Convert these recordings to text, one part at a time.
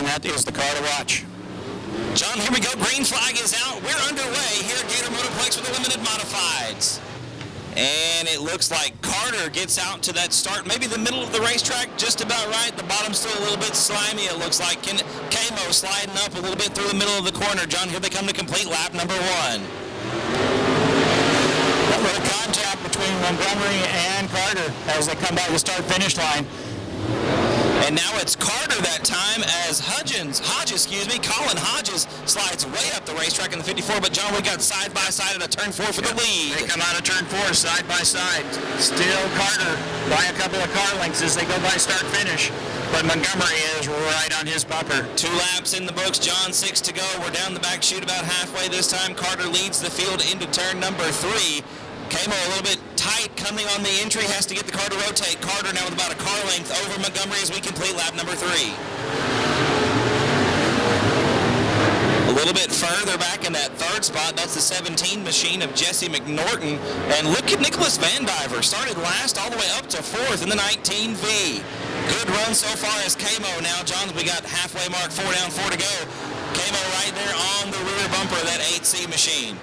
and that is the car to watch. John, here we go. Green flag is out. We're underway here at Gator Motorplex with the limited modifieds. And it looks like Carter gets out to that start, maybe the middle of the racetrack, just about right. The bottom's still a little bit slimy, it looks like. Camo sliding up a little bit through the middle of the corner. John, here they come to complete lap number 1. A little contact between Montgomery and Carter as they come by the start-finish line. And now it's Carter that time as Colin Hodges slides way up the racetrack in the 54. But John, we got side by side at a turn 4 for the lead. They come out of turn 4 side by side. Still Carter by a couple of car lengths as they go by start-finish. But Montgomery is right on his bumper. 2 laps in the books, John, 6 to go. We're down the back chute about halfway this time. Carter leads the field into turn number 3. Camo a little bit tight coming on the entry, has to get the car to rotate. Carter now with about a car length over Montgomery as we complete lap number 3. A little bit further back in that third spot, that's the 17 machine of Jesse McNorton. And look at Nicholas Van Diver, started last all the way up to 4th in the 19V. Good run so far as Camo. Now, John, we got halfway mark, 4 down, 4 to go. Camo right there on the rear bumper of that 8C machine.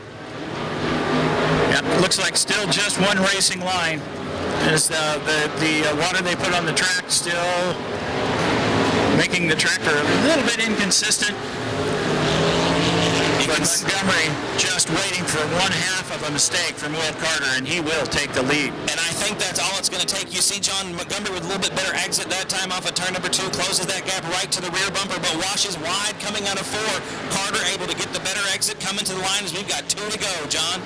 Yep, looks like still just one racing line. As the water they put on the track still making the tractor a little bit inconsistent. But Montgomery just waiting for 1/2 of a mistake from Will Carter, and he will take the lead. And I think that's all it's going to take. You see John Montgomery with a little bit better exit that time off of turn number 2, closes that gap right to the rear bumper, but washes wide coming out of 4. Carter able to get the better exit coming to the line as we've got 2 to go, John.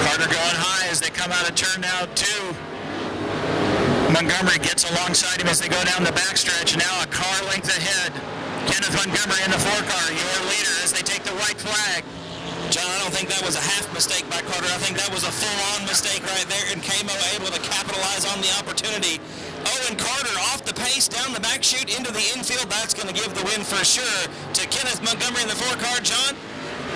Carter going high as they come out of turn now 2. Montgomery gets alongside him as they go down the backstretch. Now a car length ahead. Kenneth Montgomery in the 4 car, your leader as they take the white flag. John, I don't think that was a half mistake by Carter. I think that was a full-on mistake right there, and Camo able to capitalize on the opportunity. Owen Carter off the pace down the back chute into the infield. That's going to give the win for sure to Kenneth Montgomery in the 4 car, John.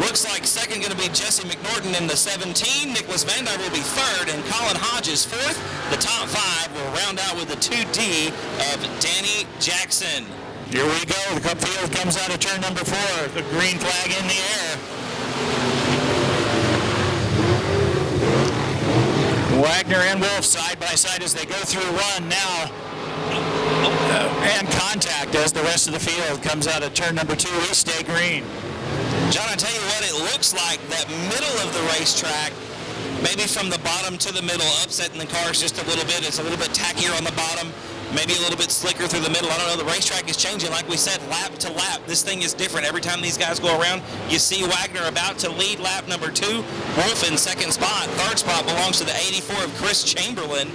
Looks like second going to be Jesse McNorton in the 17. Nicholas Van Dyke will be 3rd, and Colin Hodges 4th. The top 5 will round out with the 2D of Danny Jackson. Here we go. The Cup field comes out of turn number 4. The green flag in the air. Wagner and Wolf side by side as they go through one now. And contact as the rest of the field comes out of turn number 2. We stay green. John, I tell you what, it looks like that middle of the racetrack, maybe from the bottom to the middle, upsetting the cars just a little bit. It's a little bit tackier on the bottom, maybe a little bit slicker through the middle. I don't know, the racetrack is changing. Like we said, lap to lap, this thing is different. Every time these guys go around, you see Wagner about to lead lap number 2. Wolf in 2nd spot. 3rd spot belongs to the 84 of Chris Chamberlain.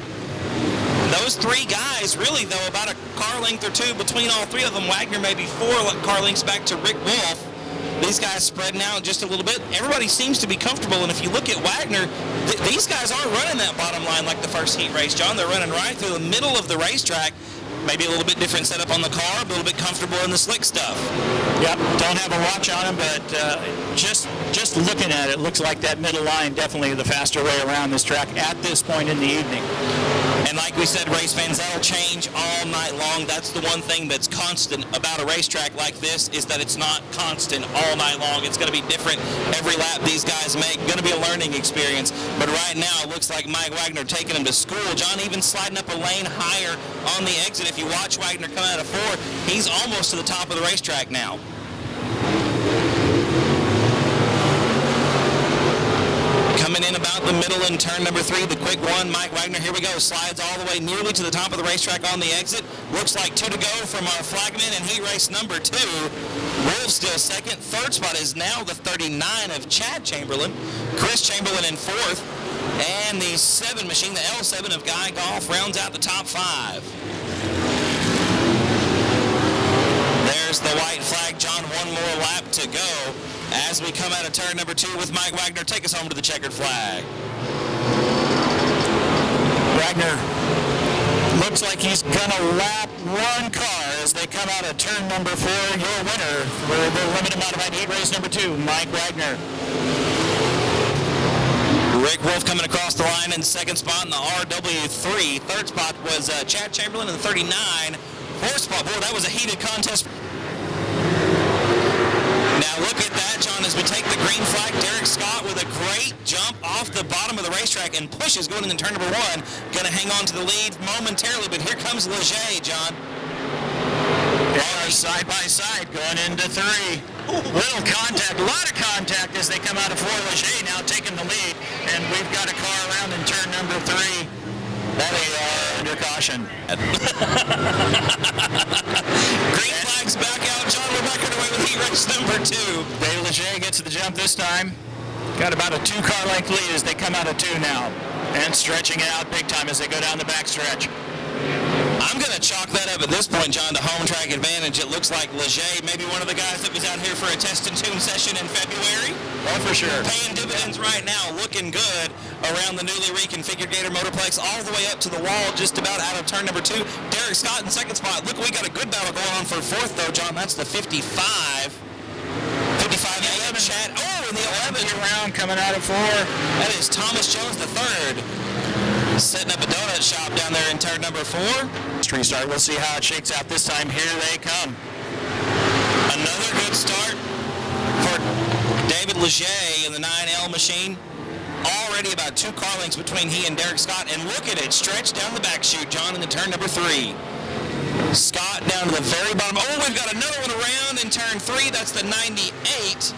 Those 3 guys, really, though, about a car length or 2 between all 3 of them. Wagner maybe 4 car lengths back to Rick Wolf. These guys spreading out just a little bit. Everybody seems to be comfortable, and if you look at Wagner, these guys aren't running that bottom line like the first heat race, John. They're running right through the middle of the racetrack. Maybe a little bit different setup on the car, a little bit comfortable in the slick stuff. Yep, don't have a watch on them, but just looking at it, looks like that middle line definitely the faster way around this track at this point in the evening. And like we said, race fans, that'll change all night long. That's the one thing that's constant about a racetrack like this, is that it's not constant all night long. It's going to be different every lap these guys make. Going to be a learning experience. But right now, it looks like Mike Wagner taking him to school. John even sliding up a lane higher on the exit. If you watch Wagner come out of 4, he's almost to the top of the racetrack now. Coming in about the middle in turn number 3, the quick one. Mike Wagner, here we go, slides all the way nearly to the top of the racetrack on the exit. Looks like 2 to go from our flagman in heat race number 2. Wolf still 2nd. 3rd spot is now the 39 of Chad Chamberlain. Chris Chamberlain in 4th. And the 7 machine, the L7 of Guy Golf, rounds out the top 5. There's the white flag, John. 1 more lap to go as we come out of turn number 2 with Mike Wagner. Take us home to the checkered flag. Wagner looks like he's going to lap 1 car as they come out of turn number 4. Your winner for the limited modified heat race number 2, Mike Wagner. Rick Wolf coming across the line in 2nd spot in the RW3. 3rd spot was Chad Chamberlain in the 39. 4th boy, that was a heated contest. Now look at that, John, as we take the green flag. Derek Scott with a great jump off the bottom of the racetrack and pushes going into turn number 1. Going to hang on to the lead momentarily, but here comes Leger, John. They are side by side going into 3. Little contact, a lot of contact as they come out of 4. Leger now taking the lead, and we've got a car around in turn number 3. That they are under caution. Green flag's back out, John. We're back underway with heat race number 2. David Leger gets the jump this time. Got about a 2-car length lead as they come out of 2 now, and stretching it out big time as they go down the backstretch. I'm going to chalk that up at this point, John, to home track advantage. It looks like Leger, maybe one of the guys that was out here for a test and tune session in February. Oh, for sure. Paying dividends right now, looking good around the newly reconfigured Gator Motorplex, all the way up to the wall, just about out of turn number 2. Derek Scott in second spot. Look, we got a good battle going on for 4th, though, John. That's the 55. 55, Chad. Oh, and the 11th round coming out of 4. That is Thomas Jones the 3rd. Setting up a donut shop down there in turn number 4. Restart. We'll see how it shakes out this time. Here they come. Another good start for David Leger in the 9L machine. Already about 2 car lengths between he and Derek Scott. And look at it, stretch down the back chute, John, in the turn number 3. Scott down to the very bottom. Oh, we've got another one around in turn 3. That's the 98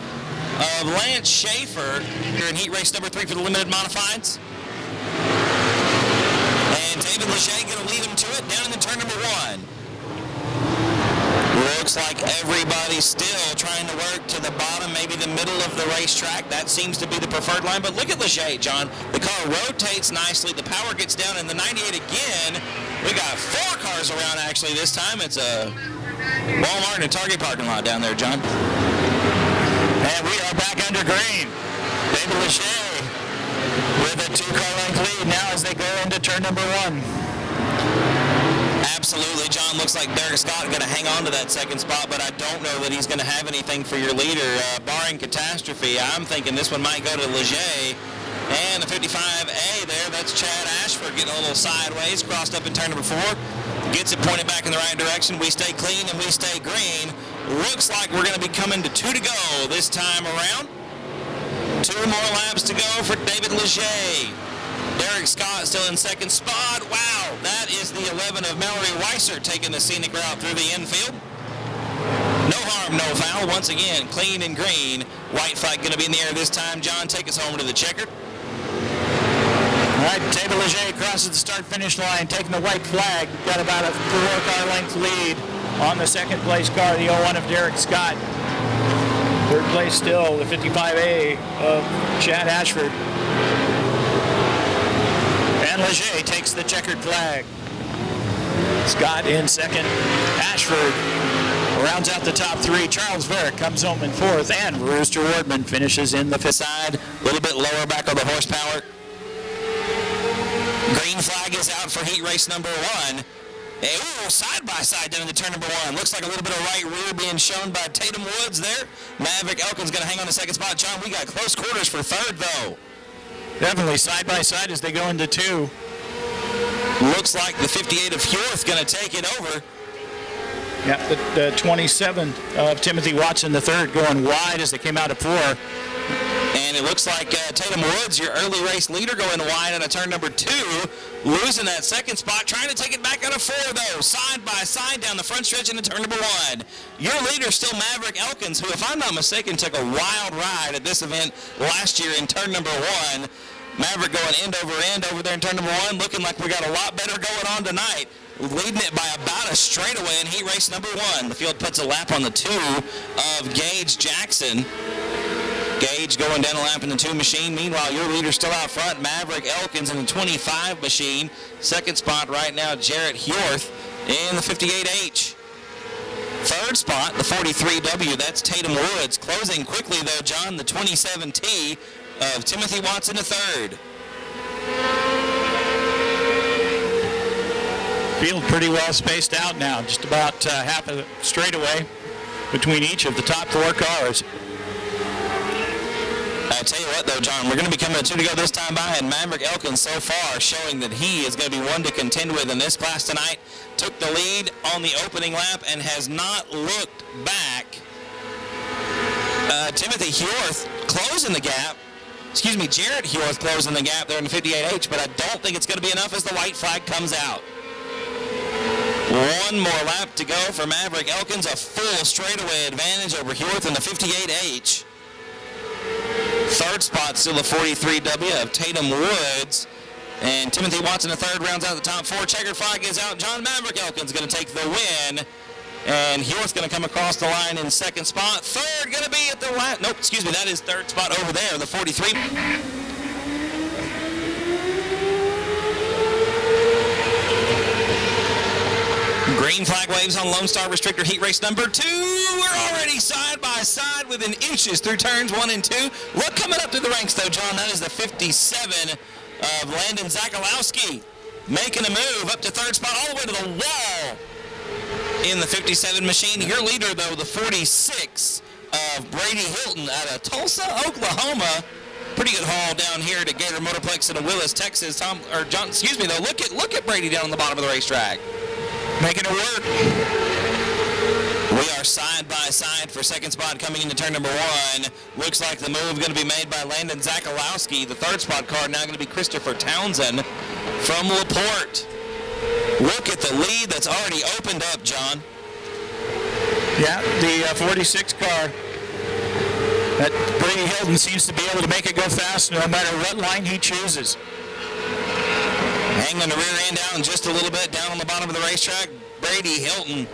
of Lance Schaefer here in heat race number 3 for the limited modifieds. And David Leger going to lead him to it down in the turn number 1. Looks like everybody's still trying to work to the bottom, maybe the middle of the racetrack. That seems to be the preferred line. But look at Leger, John. The car rotates nicely. The power gets down in the 98 again. We got 4 cars around, actually, this time. It's a Walmart and a Target parking lot down there, John. And we are back under green. David Leger with a 2-car length lead now as they go into turn number 1. Absolutely, John. Looks like Derek Scott going to hang on to that second spot, but I don't know that he's going to have anything for your leader. Barring catastrophe, I'm thinking this one might go to Leger. And the 55A there, that's Chad Ashford getting a little sideways, crossed up in turn number 4. Gets it pointed back in the right direction. We stay clean and we stay green. Looks like we're going to be coming to 2 to go this time around. 2 more laps to go for David Leger. Derek Scott still in second spot. Wow, that is the 11 of Mallory Weiser taking the scenic route through the infield. No harm, no foul. Once again, clean and green. White flag going to be in the air this time. John, take us home to the checkered. All right, David Leger crosses the start-finish line, taking the white flag. Got about a 4-car length lead on the second place car, the 01 of Derek Scott. Third place still, the 55A of Chad Ashford. And Leger takes the checkered flag. Scott in second. Ashford rounds out the top 3. Charles Varick comes home in 4th, and Rooster Wardman finishes in the 5th. Side, a little bit lower back on the horsepower. Green flag is out for heat race number 1. Ooh, side by side down in the turn number 1. Looks like a little bit of right rear being shown by Tatum Woods there. Maverick Elkin's going to hang on the second spot. John, we got close quarters for 3rd, though. Definitely side by side as they go into 2. Looks like the 58 of Hjorth going to take it over. Yeah, the 27 of Timothy Watson, the 3rd, going wide as they came out of 4. And it looks like Tatum Woods, your early race leader, going wide on a turn number 2, losing that second spot, trying to take it back out of 4, though, side by side down the front stretch into turn number 1. Your leader still Maverick Elkins, who, if I'm not mistaken, took a wild ride at this event last year in turn number 1. Maverick going end over there in turn number 1, looking like we got a lot better going on tonight, leading it by about a straightaway in heat race number 1. The field puts a lap on the 2 of Gage Jackson. Gage going down a lap in the 2 machine. Meanwhile, your leader still out front, Maverick Elkins in the 25 machine. Second spot right now, Jarrett Hjorth in the 58H. Third spot, the 43W, that's Tatum Woods. Closing quickly, though, John, the 27T of Timothy Watson III. Field pretty well spaced out now, just about half a straightaway between each of the top 4 cars. I tell you what, though, John, we're going to be coming to 2 to go this time by, and Maverick Elkins so far showing that he is going to be one to contend with in this class tonight. Took the lead on the opening lap and has not looked back. Timothy Hjorth closing the gap. Excuse me, Jarrett Hjorth closing the gap there in the 58H, but I don't think it's going to be enough as the white flag comes out. One more lap to go for Maverick Elkins, a full straightaway advantage over Hjorth in the 58H. Third spot still a 43W of Tatum Woods. And Timothy Watson, the third, rounds out the top 4. Checkered flag is out. John Maverick Elkins going to take the win. And Hjorth's going to come across the line in second spot. Third going to be at the last. Nope, excuse me, that is third spot over there, the 43. Green flag waves on Lone Star Restrictor Heat Race number 2. We're already side by side within inches through turns 1 and 2. Look coming up through the ranks, though, John. That is the 57 of Landon Zakalowski making a move up to third spot all the way to the wall in the 57 machine. Your leader, though, the 46 of Brady Hilton out of Tulsa, Oklahoma. Pretty good haul down here to Gator Motorplex in Willis, Texas. Look at Brady down on the bottom of the racetrack. Making it work. We are side by side for second spot coming into turn number 1. Looks like the move going to be made by Landon Zakalowski. The third spot car now going to be Christopher Townsend from LaPorte. Look at the lead that's already opened up, John. Yeah, the 46 car. That Brady Hilton seems to be able to make it go fast no matter what line he chooses. Hanging the rear end out just a little bit down on the bottom of the racetrack. Brady Hilton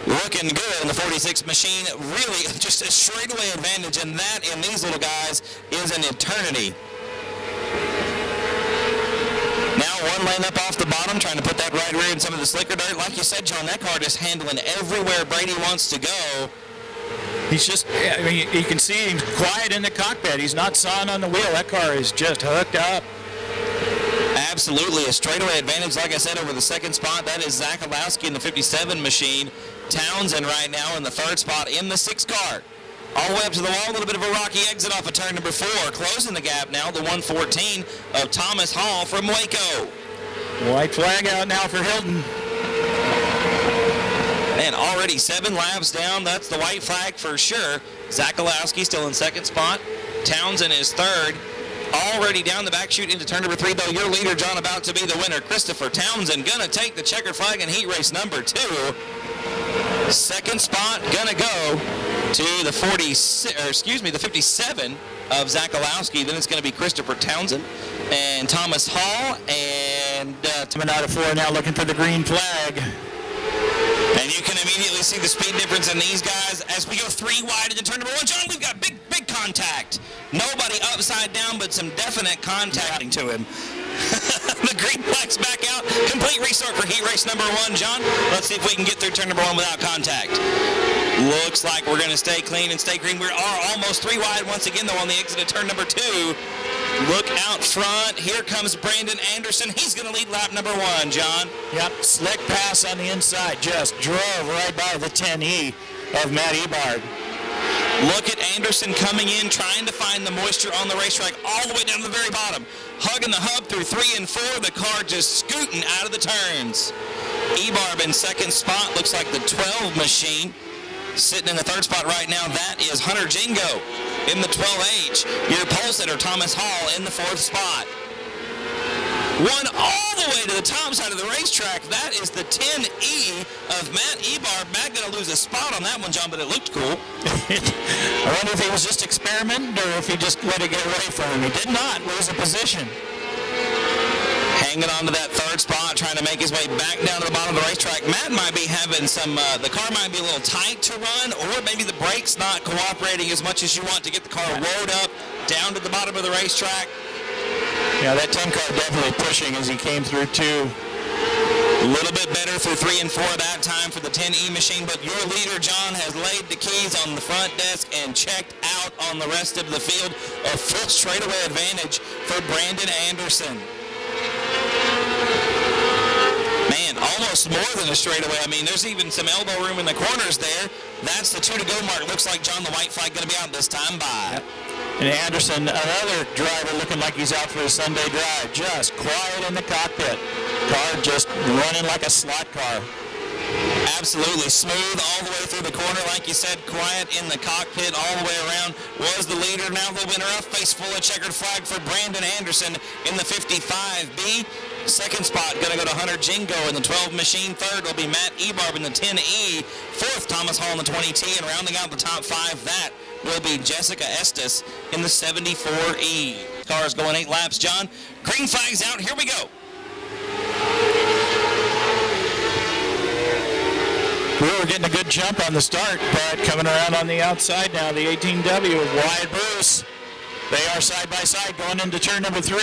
looking good in the 46 machine. Really just a straightaway advantage, and that in these little guys is an eternity. Now one lane up off the bottom, trying to put that right rear in some of the slicker dirt. Like you said, John, that car just handling everywhere Brady wants to go. He's just, I mean, you can see him quiet in the cockpit. He's not sawing on the wheel. That car is just hooked up. Absolutely, a straightaway advantage, like I said, over the second spot. That is Zakalowski in the 57 machine. Townsend right now in the third spot in the 6 car. All the way up to the wall, a little bit of a rocky exit off of turn number 4. Closing the gap now, the 114 of Thomas Hall from Waco. White flag out now for Hilton. And already 7 laps down. That's the white flag for sure. Zakalowski still in second spot. Townsend is third. Already down the back chute into turn number 3, though. Your leader, John, about to be the winner. Christopher Townsend gonna take the checkered flag in heat race number 2. Second spot gonna go to the 57 of Zakalowski. Then it's gonna be Christopher Townsend and Thomas Hall, and Coming out of 4 now looking for the green flag. and you can immediately see the speed difference in these guys as we go 3 wide into turn number 1. John, we've got big contact. Nobody upside down, but some definite contacting to him. The green flag's back out. Complete restart for heat race number 1, John. Let's see if we can get through turn number 1 without contact. Looks like we're going to stay clean and stay green. We are almost 3 wide once again, though, on the exit of turn number 2. Look out front. Here comes Brandon Anderson. He's going to lead lap number 1, John. Yep, slick pass on the inside. Just drove right by the 10E of Matt Ebard. Look at Anderson coming in, trying to find the moisture on the racetrack all the way down to the very bottom. Hugging the hub through 3 and 4, the car just scooting out of the turns. Ebarb in second spot, looks like the 12 machine. Sitting in the third spot right now, that is Hunter Jingo in the 12H. Your pole sitter, Thomas Hall, in the 4th spot. One all the way to the top side of the racetrack. That is the 10E of Matt Ebarb. Matt going to lose a spot on that one, John, but it looked cool. I wonder if he was just experimenting or if he just let it get away from him. He did not lose a position. Hanging on to that third spot, trying to make his way back down to the bottom of the racetrack. Matt might be having some, the car might be a little tight to run, or maybe the brakes not cooperating as much as you want to get the car rode up down to the bottom of the racetrack. Yeah, that 10 car definitely pushing as he came through 2. A little bit better through 3 and 4 that time for the 10E machine, but your leader, John, has laid the keys on the front desk and checked out on the rest of the field. A full straightaway advantage for Brandon Anderson. Man, almost more than a straightaway. I mean, there's even some elbow room in the corners there. That's the 2 to go mark. Looks like, John, the white flag going to be out this time by. Yep. And Anderson, another driver looking like he's out for a Sunday drive. Just quiet in the cockpit. Car just running like a slot car. Absolutely smooth all the way through the corner. Like you said, quiet in the cockpit all the way around. Was the leader, now the winner. A face full of checkered flag for Brandon Anderson in the 55B. Second spot going to go to Hunter Jingo in the 12 machine. Third will be Matt Ebarb in the 10E. Fourth, Thomas Hall in the 20T. And rounding out the top five, that will be Jessica Estes in the 74E. Cars going 8 laps, John. Green flag's out. Here we go. We were getting a good jump on the start, but coming around on the outside now, the 18W of Wyatt Bruce. They are side by side going into turn number 3.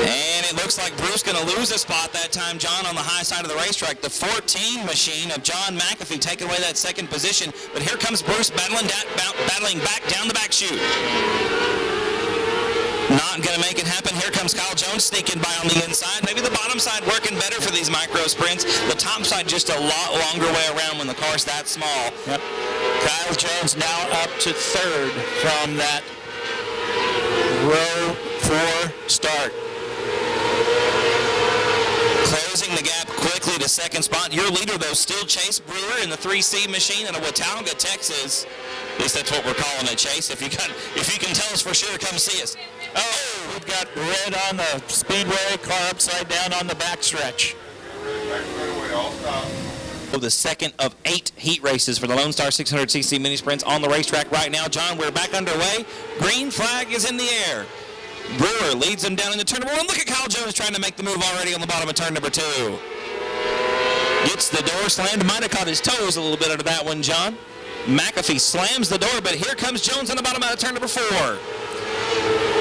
And it looks like Bruce going to lose a spot that time, John, on the high side of the racetrack. The 14 machine of John McAfee taking away that second position. But here comes Bruce battling back down the back chute. Not going to make it happen. Here comes Kyle Jones sneaking by on the inside. Maybe the bottom side working better for these micro sprints. The top side just a lot longer way around when the car's that small. Yep. Kyle Jones now up to third from that row 4 start. Closing the gap quickly to second spot. Your leader, though, still Chase Brewer in the 3C machine out of Watauga, Texas. At least that's what we're calling it, Chase. If you can tell us for sure, come see us. Oh, we've got red on the speedway, car upside down on the backstretch. The second of 8 heat races for the Lone Star 600cc mini sprints on the racetrack right now. John, we're back underway. Green flag is in the air. Brewer leads them down into turn number 1. Look at Kyle Jones trying to make the move already on the bottom of turn number 2. Gets the door slammed. Might have caught his toes a little bit under that one, John. McAfee slams the door, but here comes Jones on the bottom out of turn number 4.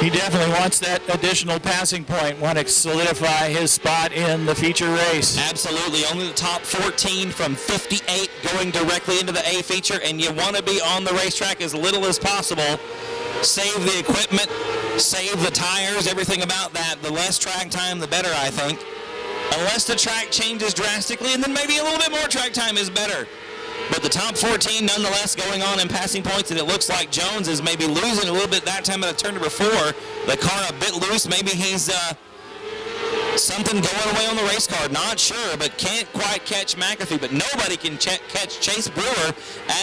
He definitely wants that additional passing point, want to solidify his spot in the feature race. Absolutely. Only the top 14 from 58 going directly into the A feature, and you want to be on the racetrack as little as possible. Save the equipment, save the tires, everything about that. The less track time, the better, I think. Unless the track changes drastically, and then maybe a little bit more track time is better. But the top 14 nonetheless going on in passing points, and it looks like Jones is maybe losing a little bit that time out of turn number 4. The car a bit loose. Maybe he's something going away on the race car. Not sure, but can't quite catch McAfee. But nobody can catch Chase Brewer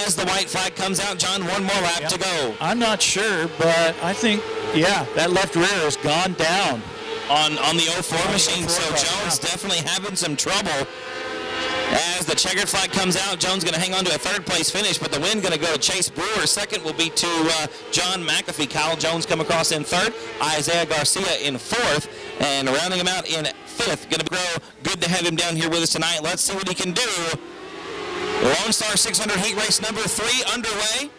as the white flag comes out. John, one more lap to go. I'm not sure, but I think, yeah, that left rear has gone down. On the 04 machine, so Jones definitely having some trouble. As the checkered flag comes out, Jones going to hang on to a third place finish, but the win going to go to Chase Brewer. Second will be to John McAfee. Kyle Jones come across in third. Isaiah Garcia in fourth. And rounding him out in fifth. Going to grow. Good to have him down here with us tonight. Let's see what he can do. Lone Star 600 heat race number 3 underway.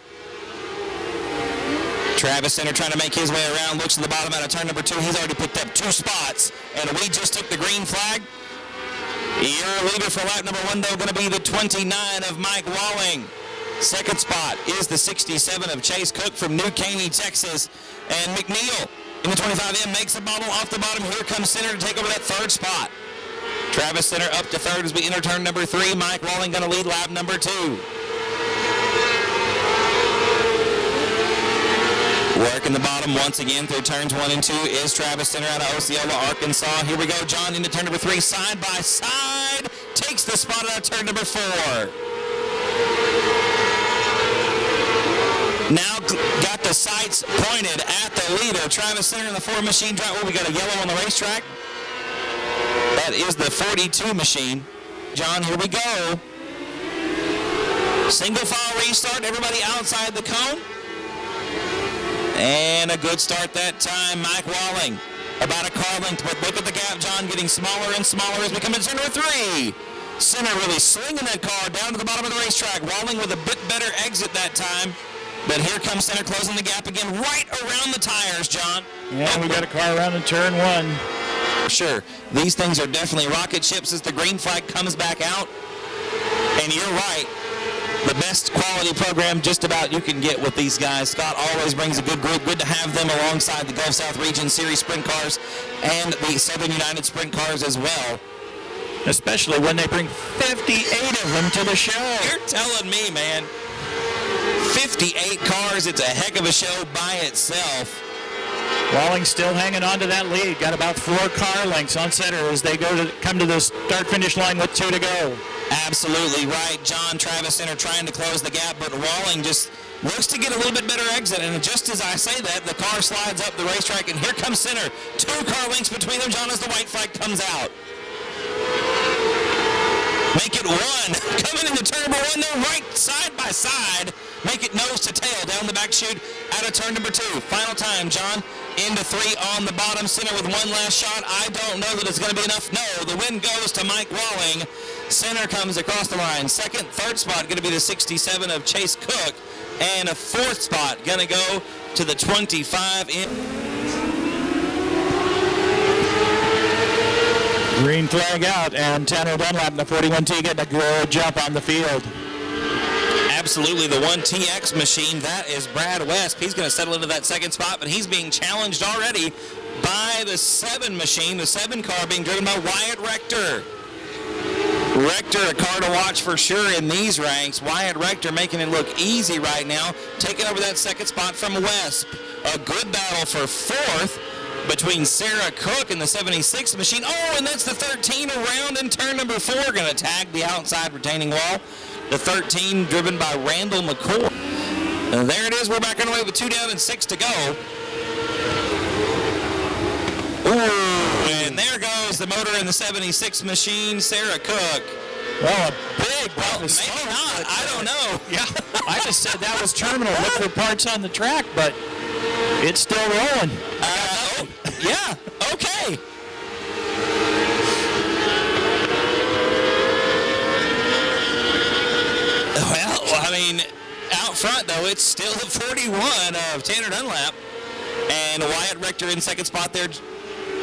Travis Center trying to make his way around. Looks to the bottom out of turn number 2. He's already picked up 2 spots. And we just took the green flag. Your leader for lap number 1, though, going to be the 29 of Mike Walling. Second spot is the 67 of Chase Cook from New Caney, Texas. And McNeil in the 25M makes a bobble off the bottom. Here comes Center to take over that third spot. Travis Center up to third as we enter turn number 3. Mike Walling going to lead lap number 2. Working the bottom once again through turns 1 and 2 is Travis Center out of Osceola, Arkansas. Here we go, John, into turn number 3, side by side. Takes the spot out of turn number 4. Now got the sights pointed at the leader. Travis Center in the 4 machine drive. Oh, we got a yellow on the racetrack. That is the 42 machine. John, here we go. Single file restart, everybody outside the cone. And a good start that time, Mike Walling. About a car length, but look at the gap, John, getting smaller and smaller as we come into turn number 3. Center really slinging that car down to the bottom of the racetrack. Walling with a bit better exit that time. But here comes Center closing the gap again, right around the tires, John. Yeah, we got a car around in turn 1. For sure. These things are definitely rocket ships as the green flag comes back out. And you're right. The best quality program just about you can get with these guys. Scott always brings a good group. Good to have them alongside the Gulf South Region Series sprint cars and the Southern United sprint cars as well. Especially when they bring 58 of them to the show. You're telling me, man. 58 cars. It's a heck of a show by itself. Walling still hanging on to that lead. Got about 4 car lengths on center as they come to the start-finish line with 2 to go. Absolutely right. John Travis Center trying to close the gap, but Walling just looks to get a little bit better exit. And just as I say that, the car slides up the racetrack, and here comes Center. 2 car lengths between them, John, as the white flag comes out. Make it 1. Coming into turn number 1, they're right side by side. Make it nose to tail down the back chute out of turn number 2. Final time, John. Into 3 on the bottom. Center with 1 last shot. I don't know that it's going to be enough. No, the win goes to Mike Walling. Center comes across the line. Second, third spot going to be the 67 of Chase Cook. And a 4th spot going to go to the 25 in. Green flag out, and Tanner Dunlap in the 41T getting a good jump on the field. Absolutely, the 1TX machine, that is Brad West. He's going to settle into that second spot, but he's being challenged already by the 7 machine, the 7 car being driven by Wyatt Rector. Rector, a car to watch for sure in these ranks. Wyatt Rector making it look easy right now, taking over that second spot from West. A good battle for 4th between Sarah Cook and the 76 machine. Oh, and that's the 13 around in turn number 4. Going to tag the outside retaining wall. The 13 driven by Randall McCoy. And there it is. We're back on the way with 2 down and 6 to go. Ooh, and there goes the motor in the 76 machine, Sarah Cook. Well, a big well, maybe not. I don't know. Yeah, I just said that was terminal. Look for parts on the track, but it's still rolling. Yeah, okay. Well, I mean, out front, though, it's still the 41 of Tanner Dunlap. And Wyatt Rector in second spot there.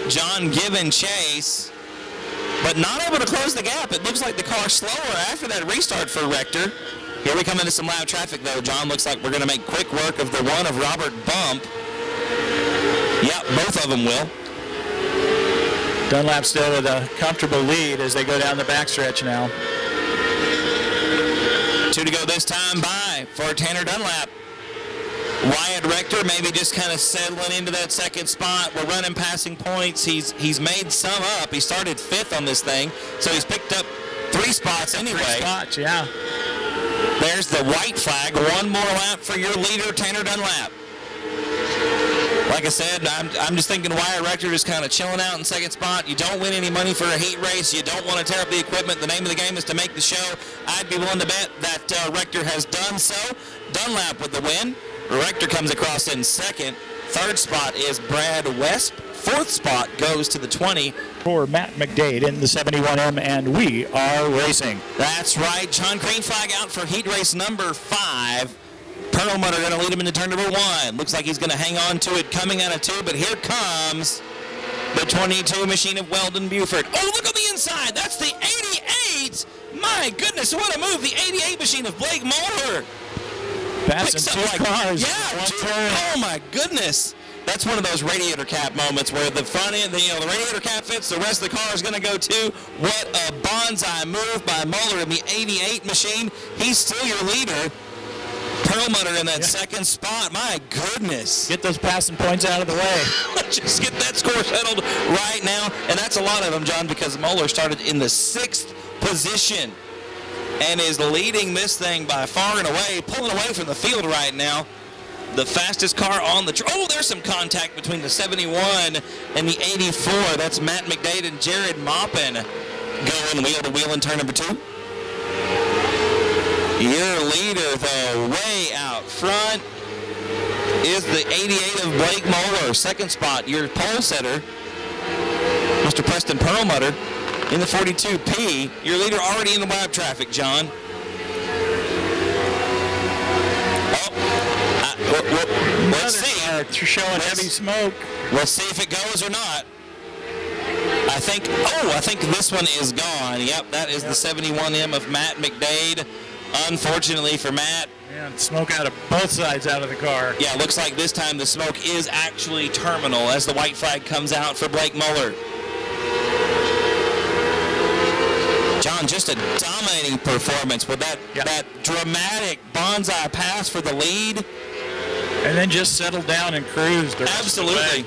John Given chase. But not able to close the gap. It looks like the car slower after that restart for Rector. Here we come into some loud traffic, though. John, looks like we're going to make quick work of the one of Robert Bump. Yep, both of them will. Dunlap still with a comfortable lead as they go down the backstretch now. 2 to go this time by for Tanner Dunlap. Wyatt Rector maybe just kind of settling into that second spot. We're running passing points. He's made some up. He started 5th on this thing, so he's picked up 3 spots anyway. 3 spots, yeah. There's the white flag. 1 more lap for your leader, Tanner Dunlap. Like I said, I'm just thinking Wyatt Rector just kind of chilling out in second spot. You don't win any money for a heat race. You don't want to tear up the equipment. The name of the game is to make the show. I'd be willing to bet that Rector has done so. Dunlap with the win. Rector comes across in second. Third spot is Brad West. 4th spot goes to the 20. For Matt McDade in the 71M, and we are racing. That's right. John green flag out for heat race number 5. Perlmutter going to lead him into turn number 1. Looks like he's going to hang on to it coming out of 2, but here comes the 22 machine of Weldon Buford. Oh, look on the inside. That's the 88. My goodness, what a move. The 88 machine of Blake Moeller. Passing 2 cars. Yeah, oh my goodness. That's one of those radiator cap moments where the front end, the radiator cap fits, the rest of the car is going to go too. What a bonsai move by Moeller in the 88 machine. He's still your leader. Perlmutter in that second spot. My goodness. Get those passing points out of the way. Let's just get that score settled right now. And that's a lot of them, John, because Moeller started in the 6th position and is leading this thing by far and away, pulling away from the field right now. The fastest car on the oh, there's some contact between the 71 and the 84. That's Matt McDade and Jared Maupin going wheel to wheel in turn number 2. Your leader, though, way out front is the 88 of Blake Moeller. Second spot, your pole setter, Mr. Preston Perlmutter, in the 42P. Your leader already in the web traffic, John. Let's see. They're showing heavy smoke. Let's see if it goes or not. I think this one is gone. Yep, that is the 71M of Matt McDade. Unfortunately for Matt. Man, smoke out of both sides out of the car. Yeah, looks like this time the smoke is actually terminal as the white flag comes out for Blake Moeller. John, just a dominating performance with that dramatic bonsai pass for the lead. And then just settled down and cruised. Absolutely.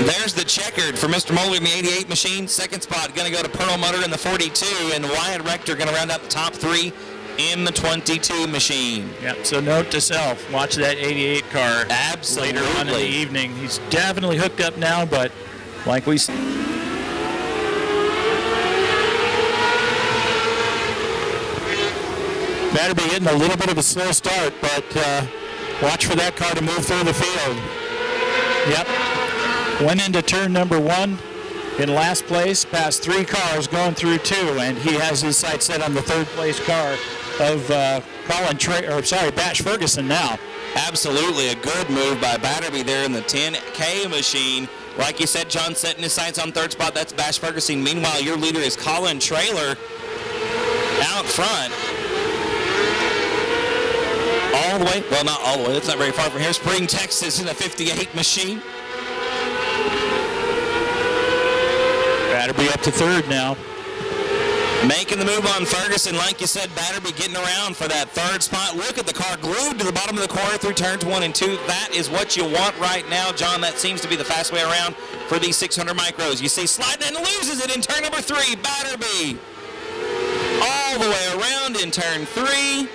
There's the checkered for Mr. Moeller in the 88 machine. Second spot going to go to Pearl Mutter in the 42, and Wyatt Rector going to round out the top 3 in the 22 machine. Yep, so note to self, watch that 88 car. Absolutely. Later on in the evening. He's definitely hooked up now, but like we said, better be getting a little bit of a slow start, but watch for that car to move through the field. Yep. Went into turn number 1 in last place, passed 3 cars going through 2, and he has his sights set on the 3rd place car of Batch Ferguson now. Absolutely a good move by Batterby there in the 10K machine. Like you said, John, setting his sights on 3rd spot. That's Bash Ferguson. Meanwhile, your leader is Colin Traylor out front. All the way, well, not all the way, that's not very far from here. Spring, Texas in a 58 machine. Batterby up to 3rd now. Making the move on Ferguson, like you said, Batterby getting around for that 3rd spot. Look at the car glued to the bottom of the corner through turns 1 and 2. That is what you want right now, John. That seems to be the fast way around for these 600 micros. You see sliding and loses it in turn number 3. Batterby all the way around in turn 3.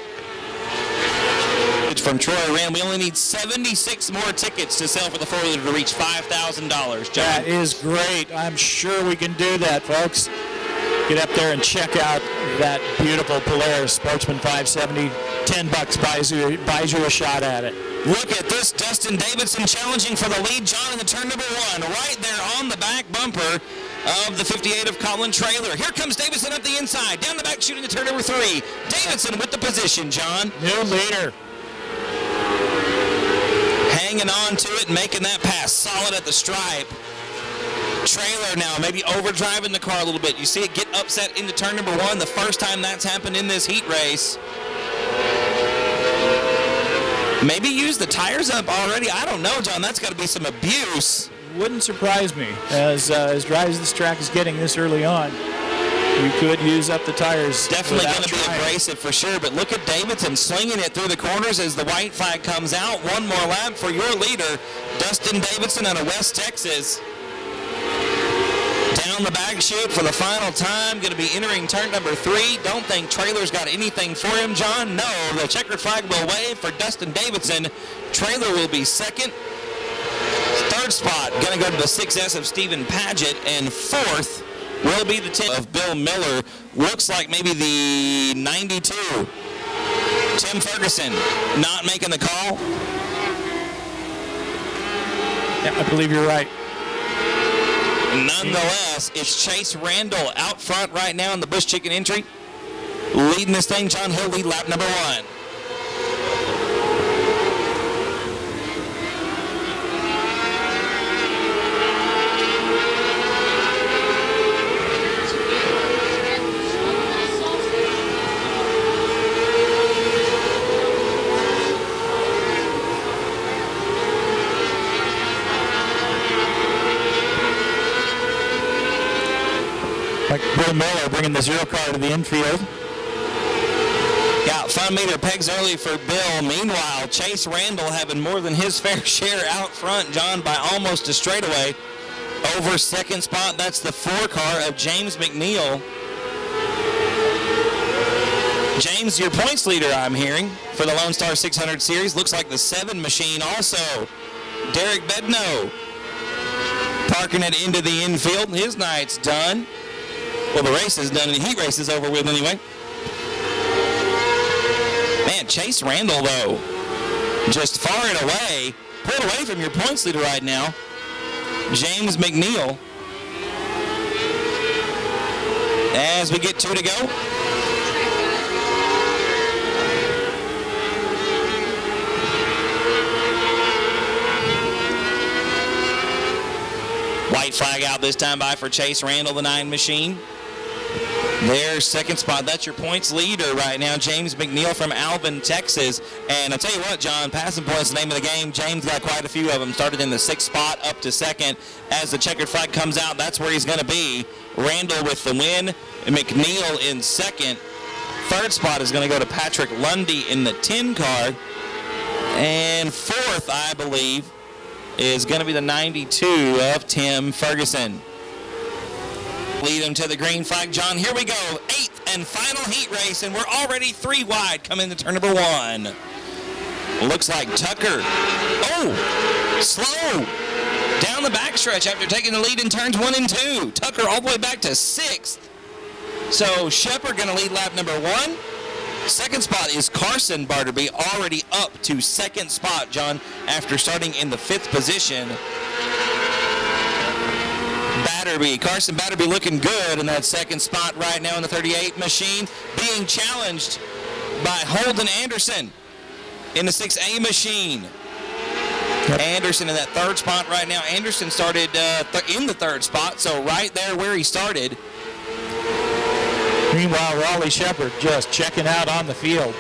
From Troy Wren, we only need 76 more tickets to sell for the 4-liter to reach $5,000. John. That is great. I'm sure we can do that, folks. Get up there and check out that beautiful Polaris Sportsman 570. $10 buys you a shot at it. Look at this, Dustin Davidson challenging for the lead, John, in the turn number 1, right there on the back bumper of the 58 of Colin Traylor. Here comes Davidson up the inside, down the back shooting to turn number 3. Davidson with the position, John. New leader. Hanging on to it, making that pass solid at the stripe. Trailer now maybe overdriving the car a little bit. You see it get upset into turn number 1, the first time that's happened in this heat race. Maybe use the tires up already. I don't know, John. That's got to be some abuse. Wouldn't surprise me. As dry as this track is getting this early on, you could use up the tires. Definitely going to be abrasive for sure, but look at Davidson slinging it through the corners as the white flag comes out. One more lap for your leader, Dustin Davidson out of West Texas. Down the back chute for the final time, going to be entering turn number 3. Don't think Traylor's got anything for him, John. No, the checkered flag will wave for Dustin Davidson. Traylor will be 2nd. 3rd spot, going to go to the 6S of Stephen Paget, and 4th will be the 10 of Bill Miller. Looks like maybe the 92. Tim Ferguson not making the call. Yeah, I believe you're right. Nonetheless, it's Chase Randall out front right now in the Bush Chicken entry. Leading this thing, John Hill lead lap number 1. Like Bill Miller bringing the 0 car to the infield. Got 5 meter pegs early for Bill. Meanwhile, Chase Randall having more than his fair share out front, John, by almost a straightaway. Over 2nd spot, that's the 4 car of James McNeil. James, your points leader, I'm hearing, for the Lone Star 600 Series. Looks like the 7 machine also. Derek Bedno parking it into the infield. His night's done. Well, the race is done, and the heat race is over with anyway. Man, Chase Randall, though, just far and away, pulled away from your points leader right now. James McNeil. As we get 2 to go. White flag out this time by for Chase Randall, the 9 machine. There's 2nd spot. That's your points leader right now, James McNeil from Alvin, Texas. And I'll tell you what, John, passing points, the name of the game. James got quite a few of them. Started in the 6th spot up to 2nd. As the checkered flag comes out, that's where he's going to be. Randall with the win. McNeil in second. Third spot is going to go to Patrick Lundy in the 10 car. And fourth, I believe, is going to be the 92 of Tim Ferguson. Lead him to the green flag. John, here we go. 8th and final heat race, and we're already 3 wide coming to turn number 1. Looks like Tucker. Oh, slow. Down the backstretch after taking the lead in turns 1 and 2. Tucker all the way back to 6th. So Shepard going to lead lap number 1. Second spot is Carson Barterby, already up to second spot, John, after starting in the 5th position. Carson Batterby looking good in that second spot right now in the 38 machine, being challenged by Holden Anderson in the 6A machine. Yep. Anderson in that third spot right now. Anderson started in the third spot, so right there where he started. Meanwhile, Raleigh Shepard just checking out on the field.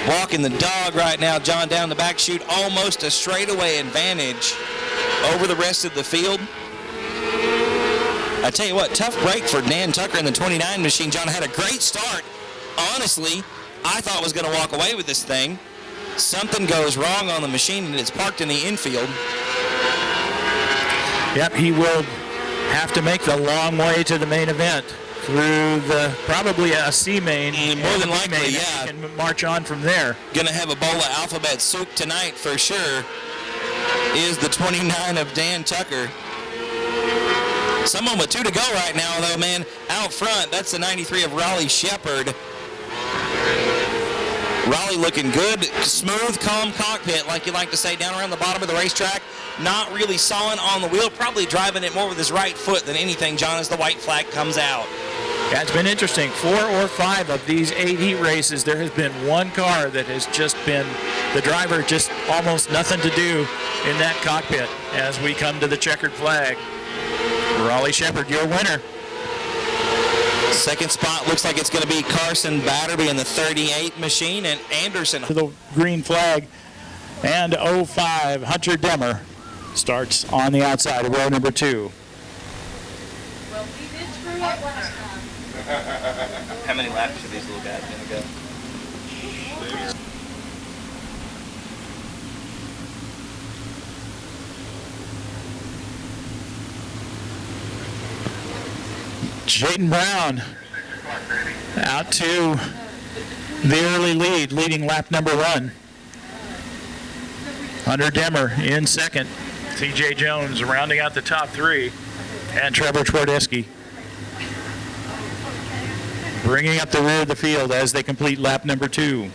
Walking the dog right now, John, down the back chute, almost a straightaway advantage over the rest of the field. I tell you what, tough break for Dan Tucker in the 29 machine. John had a great start. Honestly, I thought was going to walk away with this thing. Something goes wrong on the machine and it's parked in the infield. Yep, he will have to make the long way to the main event through the probably a C main. More than likely, yeah. And march on from there. Going to have a bowl of alphabet soup tonight for sure. Is the 29 of Dan Tucker. Someone with 2 to go right now, though, man. Out front, that's the 93 of Raleigh Shepard. Raleigh looking good. Smooth, calm cockpit, like you like to say, down around the bottom of the racetrack. Not really sawing on the wheel, probably driving it more with his right foot than anything, John, as the white flag comes out. Yeah, it's been interesting. 4 or 5 of these 8 heat races, there has been one car that has just been the driver, just almost nothing to do in that cockpit as we come to the checkered flag. Raleigh Shepard, your winner. Second spot looks like it's going to be Carson Batterby in the 38 machine, and Anderson. To the green flag, and 05 Hunter Demmer starts on the outside of row number 2. Well, we did screw up last time. How many laps are these little guys going to go? Jaden Brown out to the early lead, leading lap number 1. Hunter Demmer in second. C.J. Jones rounding out the top 3. And Trevor Twardesky bringing up the rear of the field as they complete lap number 2.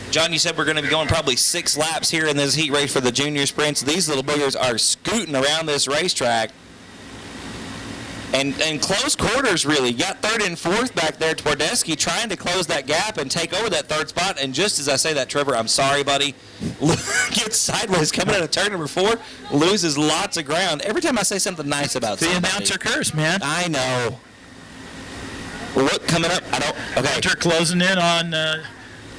John, you said we're going to be going probably 6 laps here in this heat race for the junior sprints. These little boogers are scooting around this racetrack. And close quarters, really. You got 3rd and 4th back there. Twardesky trying to close that gap and take over that 3rd spot. And just as I say that, Trevor, I'm sorry, buddy, gets sideways coming out of turn number 4, loses lots of ground. Every time I say something nice about somebody. The announcer curse, man. I know. Look, coming up. I don't. Okay. Hunter closing in on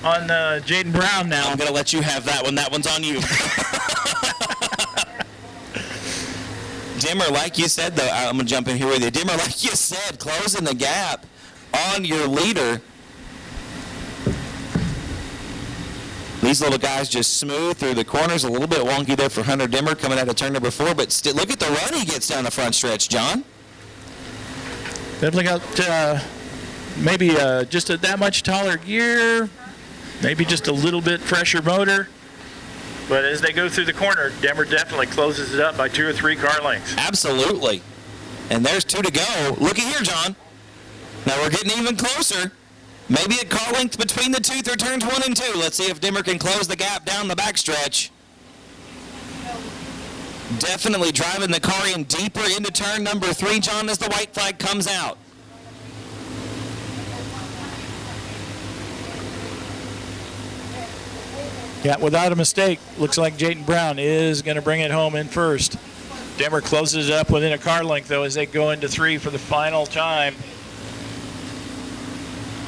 Jaden Brown now. I'm going to let you have that one. That one's on you. Dimmer, like you said, though, I'm going to jump in here with you. Dimmer, like you said, closing the gap on your leader. These little guys just smooth through the corners. A little bit wonky there for Hunter Dimmer coming out of turn number 4, but still, look at the run he gets down the front stretch, John. Definitely got maybe just that much taller gear, maybe just a little bit fresher motor. But as they go through the corner, Demmer definitely closes it up by 2 or 3 car lengths. Absolutely. And there's 2 to go. Looky here, John. Now we're getting even closer. Maybe a car length between the 2 through turns 1 and 2. Let's see if Dimmer can close the gap down the backstretch. Definitely driving the car in deeper into turn number 3, John, as the white flag comes out. Yeah, without a mistake, looks like Jaden Brown is going to bring it home in first. Demmer closes it up within a car length, though, as they go into 3 for the final time.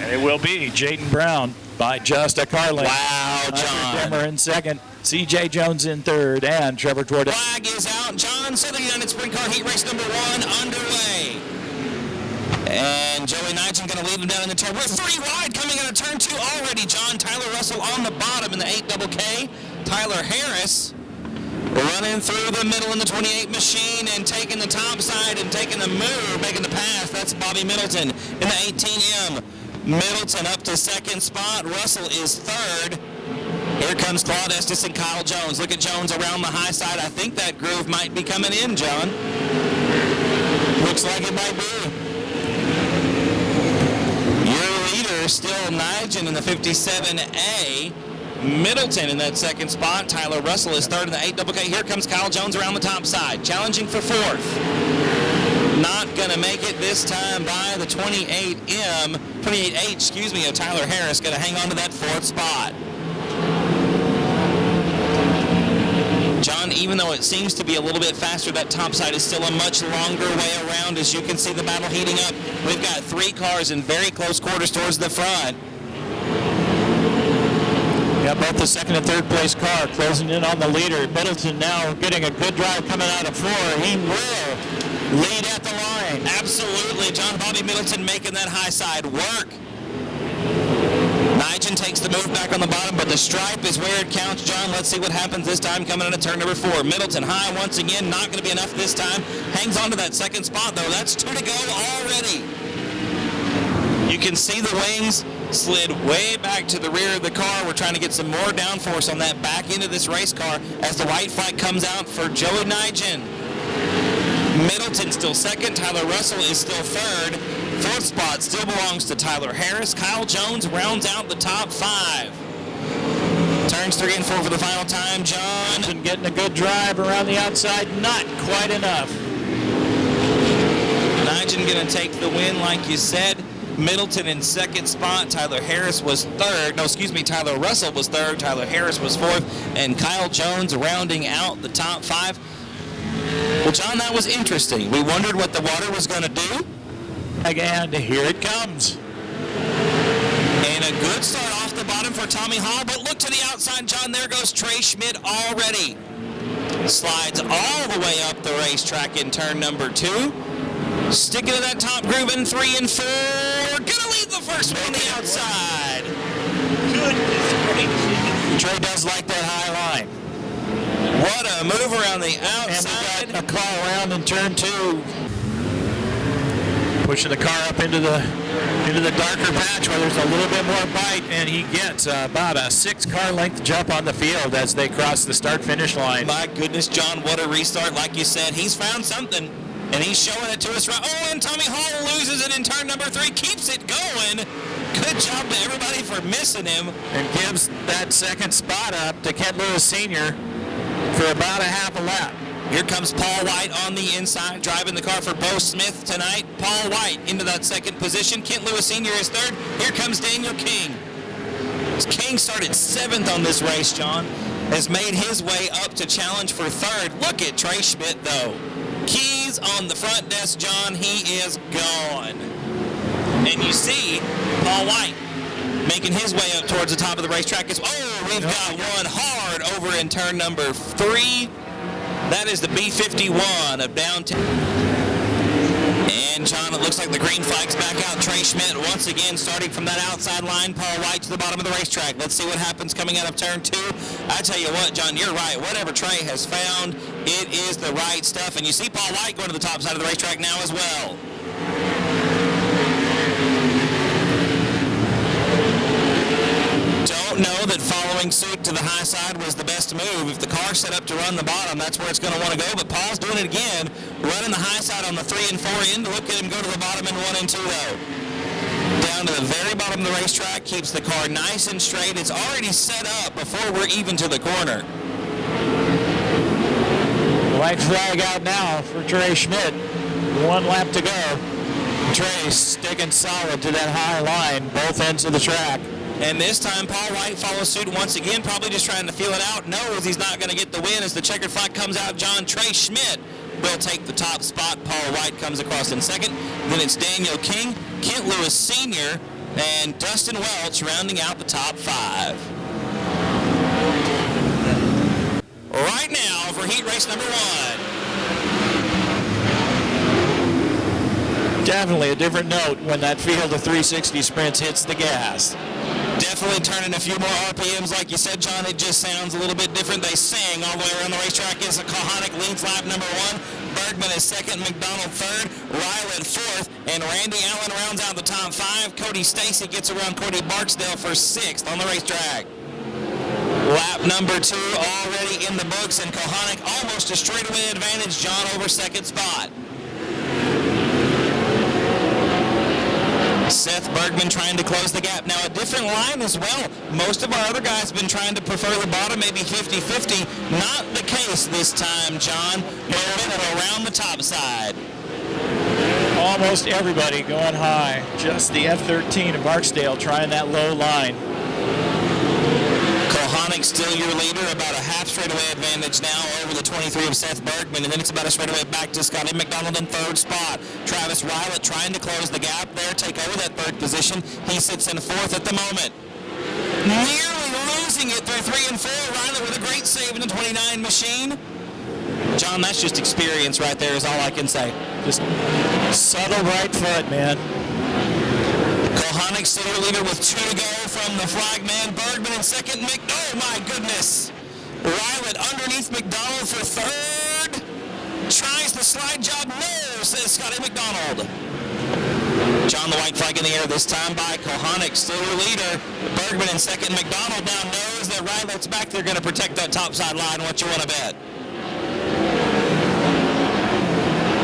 And it will be Jaden Brown by just a car length. Wow, John. Demmer in second, C.J. Jones in third, and Trevor Twardesky. Flag is out, John. John. Southern United Sprint Car Heat Race number 1 underway. And Joey Nigel going to lead him down in the turn. We're 3 wide coming out of turn 2 already, John. Tyler Russell on the bottom in the 8KK. Tyler Harris running through the middle in the 28 machine and taking the top side and taking the move, making the pass. That's Bobby Middleton in the 18M. Middleton up to second spot. Russell is third. Here comes Claude Estes and Kyle Jones. Look at Jones around the high side. I think that groove might be coming in, John. Looks like it might be. Your leader still Nigel in the 57A. Middleton in that second spot. Tyler Russell is third in the 8KK. Here comes Kyle Jones around the top side, challenging for fourth. Not going to make it this time by the 28H, of Tyler Harris. Going to hang on to that fourth spot. John, even though it seems to be a little bit faster, that top side is still a much longer way around. As you can see the battle heating up. We've got 3 cars in very close quarters towards the front. Got both the second and third place car closing in on the leader. Middleton now getting a good drive coming out of 4. He will lead at the line. Absolutely, John. Bobby Middleton making that high side work. Nigel takes the move back on the bottom, but the stripe is where it counts, John. Let's see what happens this time coming into turn number 4. Middleton high once again, not going to be enough this time. Hangs on to that second spot, though. That's 2 to go already. You can see the wings slid way back to the rear of the car. We're trying to get some more downforce on that back end of this race car as the white flag comes out for Joey Nigel. Middleton still second. Tyler Russell is still third. Fourth spot still belongs to Tyler Harris. Kyle Jones rounds out the top 5. Turns 3 and 4 for the final time, John. And getting a good drive around the outside. Not quite enough. Nigel going to take the win, like you said. Middleton in second spot. Tyler Harris was third. Tyler Russell was third. Tyler Harris was fourth. And Kyle Jones rounding out the top 5. Well, John, that was interesting. We wondered what the water was going to do. And here it comes. And a good start off the bottom for Tommy Hall. But look to the outside, John. There goes Trey Schmidt already. Slides all the way up the racetrack in turn number 2. Sticking to that top groove in 3 and 4. Gonna lead the first one on the outside. Goodness gracious. Trey does like that high line. What a move around the outside. And we got a car around in turn 2. Pushing the car up into the darker patch where there's a little bit more bite, and he gets about a 6-car length jump on the field as they cross the start-finish line. My goodness, John, what a restart. Like you said, he's found something. And he's showing it to us right. Oh, and Tommy Hall loses it in turn number 3. Keeps it going. Good job to everybody for missing him. And gives that second spot up to Kent Lewis Sr. for about a half a lap. Here comes Paul White on the inside, driving the car for Bo Smith tonight. Paul White into that second position. Kent Lewis Sr. is third. Here comes Daniel King. King started 7th on this race, John. Has made his way up to challenge for 3rd. Look at Trey Schmidt, though. Keys on the front desk, John. He is gone. And you see Paul White making his way up towards the top of the racetrack. We've got one hard over in turn number 3. That is the B51 of downtown. And, John, it looks like the green flag's back out. Trey Schmidt once again starting from that outside line. Paul White to the bottom of the racetrack. Let's see what happens coming out of turn 2. I tell you what, John, you're right. Whatever Trey has found, it is the right stuff. And you see Paul White going to the top side of the racetrack now as well. Don't know that following suit to the high side was the best move. If the car's set up to run the bottom, that's where it's going to want to go. But Paul's doing it again, running the high side on the 3 and 4 end. Look at him go to the bottom in 1 and 2, though. Down to the very bottom of the racetrack, keeps the car nice and straight. It's already set up before we're even to the corner. White flag out now for Trey Schmidt. 1 lap to go. Trey sticking solid to that high line, both ends of the track. And this time, Paul White follows suit once again, probably just trying to feel it out. Knows he's not going to get the win as the checkered flag comes out. John, Trey Schmidt will take the top spot. Paul White comes across in second. Then it's Daniel King, Kent Lewis Sr., and Dustin Welch rounding out the top 5. Right now for heat race number 1. Definitely a different note when that field of 360 sprints hits the gas. Definitely turning a few more RPMs, like you said, John. It just sounds a little bit different. They sing all the way around the racetrack. Is Kohanic leads lap number 1. Bergman is second, McDonald third, Ryland fourth, and Randy Allen rounds out the top 5. Cody Stacy gets around Cody Barksdale for 6th on the racetrack. Lap number 2 already in the books, and Kohanic almost a straightaway advantage, John, over second spot. Seth Bergman trying to close the gap. Now a different line as well. Most of our other guys have been trying to prefer the bottom, maybe 50-50. Not the case this time, John. Moving around the top side. Almost everybody going high. Just the F-13 of Barksdale trying that low line. Kohanic still your leader, about a half straightaway advantage now over the 23 of Seth Bergman, and then it's about a straightaway back to Scotty McDonald in third spot. Travis Rylett trying to close the gap there, take over that third position. He sits in fourth at the moment. Nearly losing it through 3 and 4. Rylett with a great save in the 29 machine. John, that's just experience right there is all I can say. Just subtle right foot, man. Kohanic still your leader with 2 to go from the flagman. Bergman in second. Oh my goodness. Rylett underneath McDonald for third. Tries the slide job. No, says Scotty McDonald. John, the white flag in the air this time by Kohanic, still your leader. Bergman in second. McDonald now knows that Rylett's back there going to protect that topside line. What you want to bet?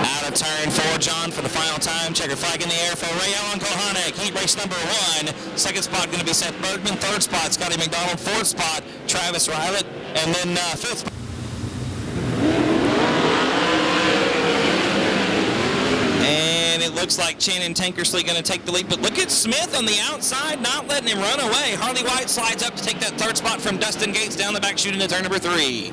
Out of turn 4, John, for the final time. Checker flag in the air for Ray Allen Kohanic. Heat race number 1. Second spot going to be Seth Bergman. Third spot, Scotty McDonald. Fourth spot, Travis Rylett. And then fifth spot. And it looks like Shannon Tankersley going to take the lead. But look at Smith on the outside, not letting him run away. Harley White slides up to take that third spot from Dustin Gates down the back, shooting to turn number 3.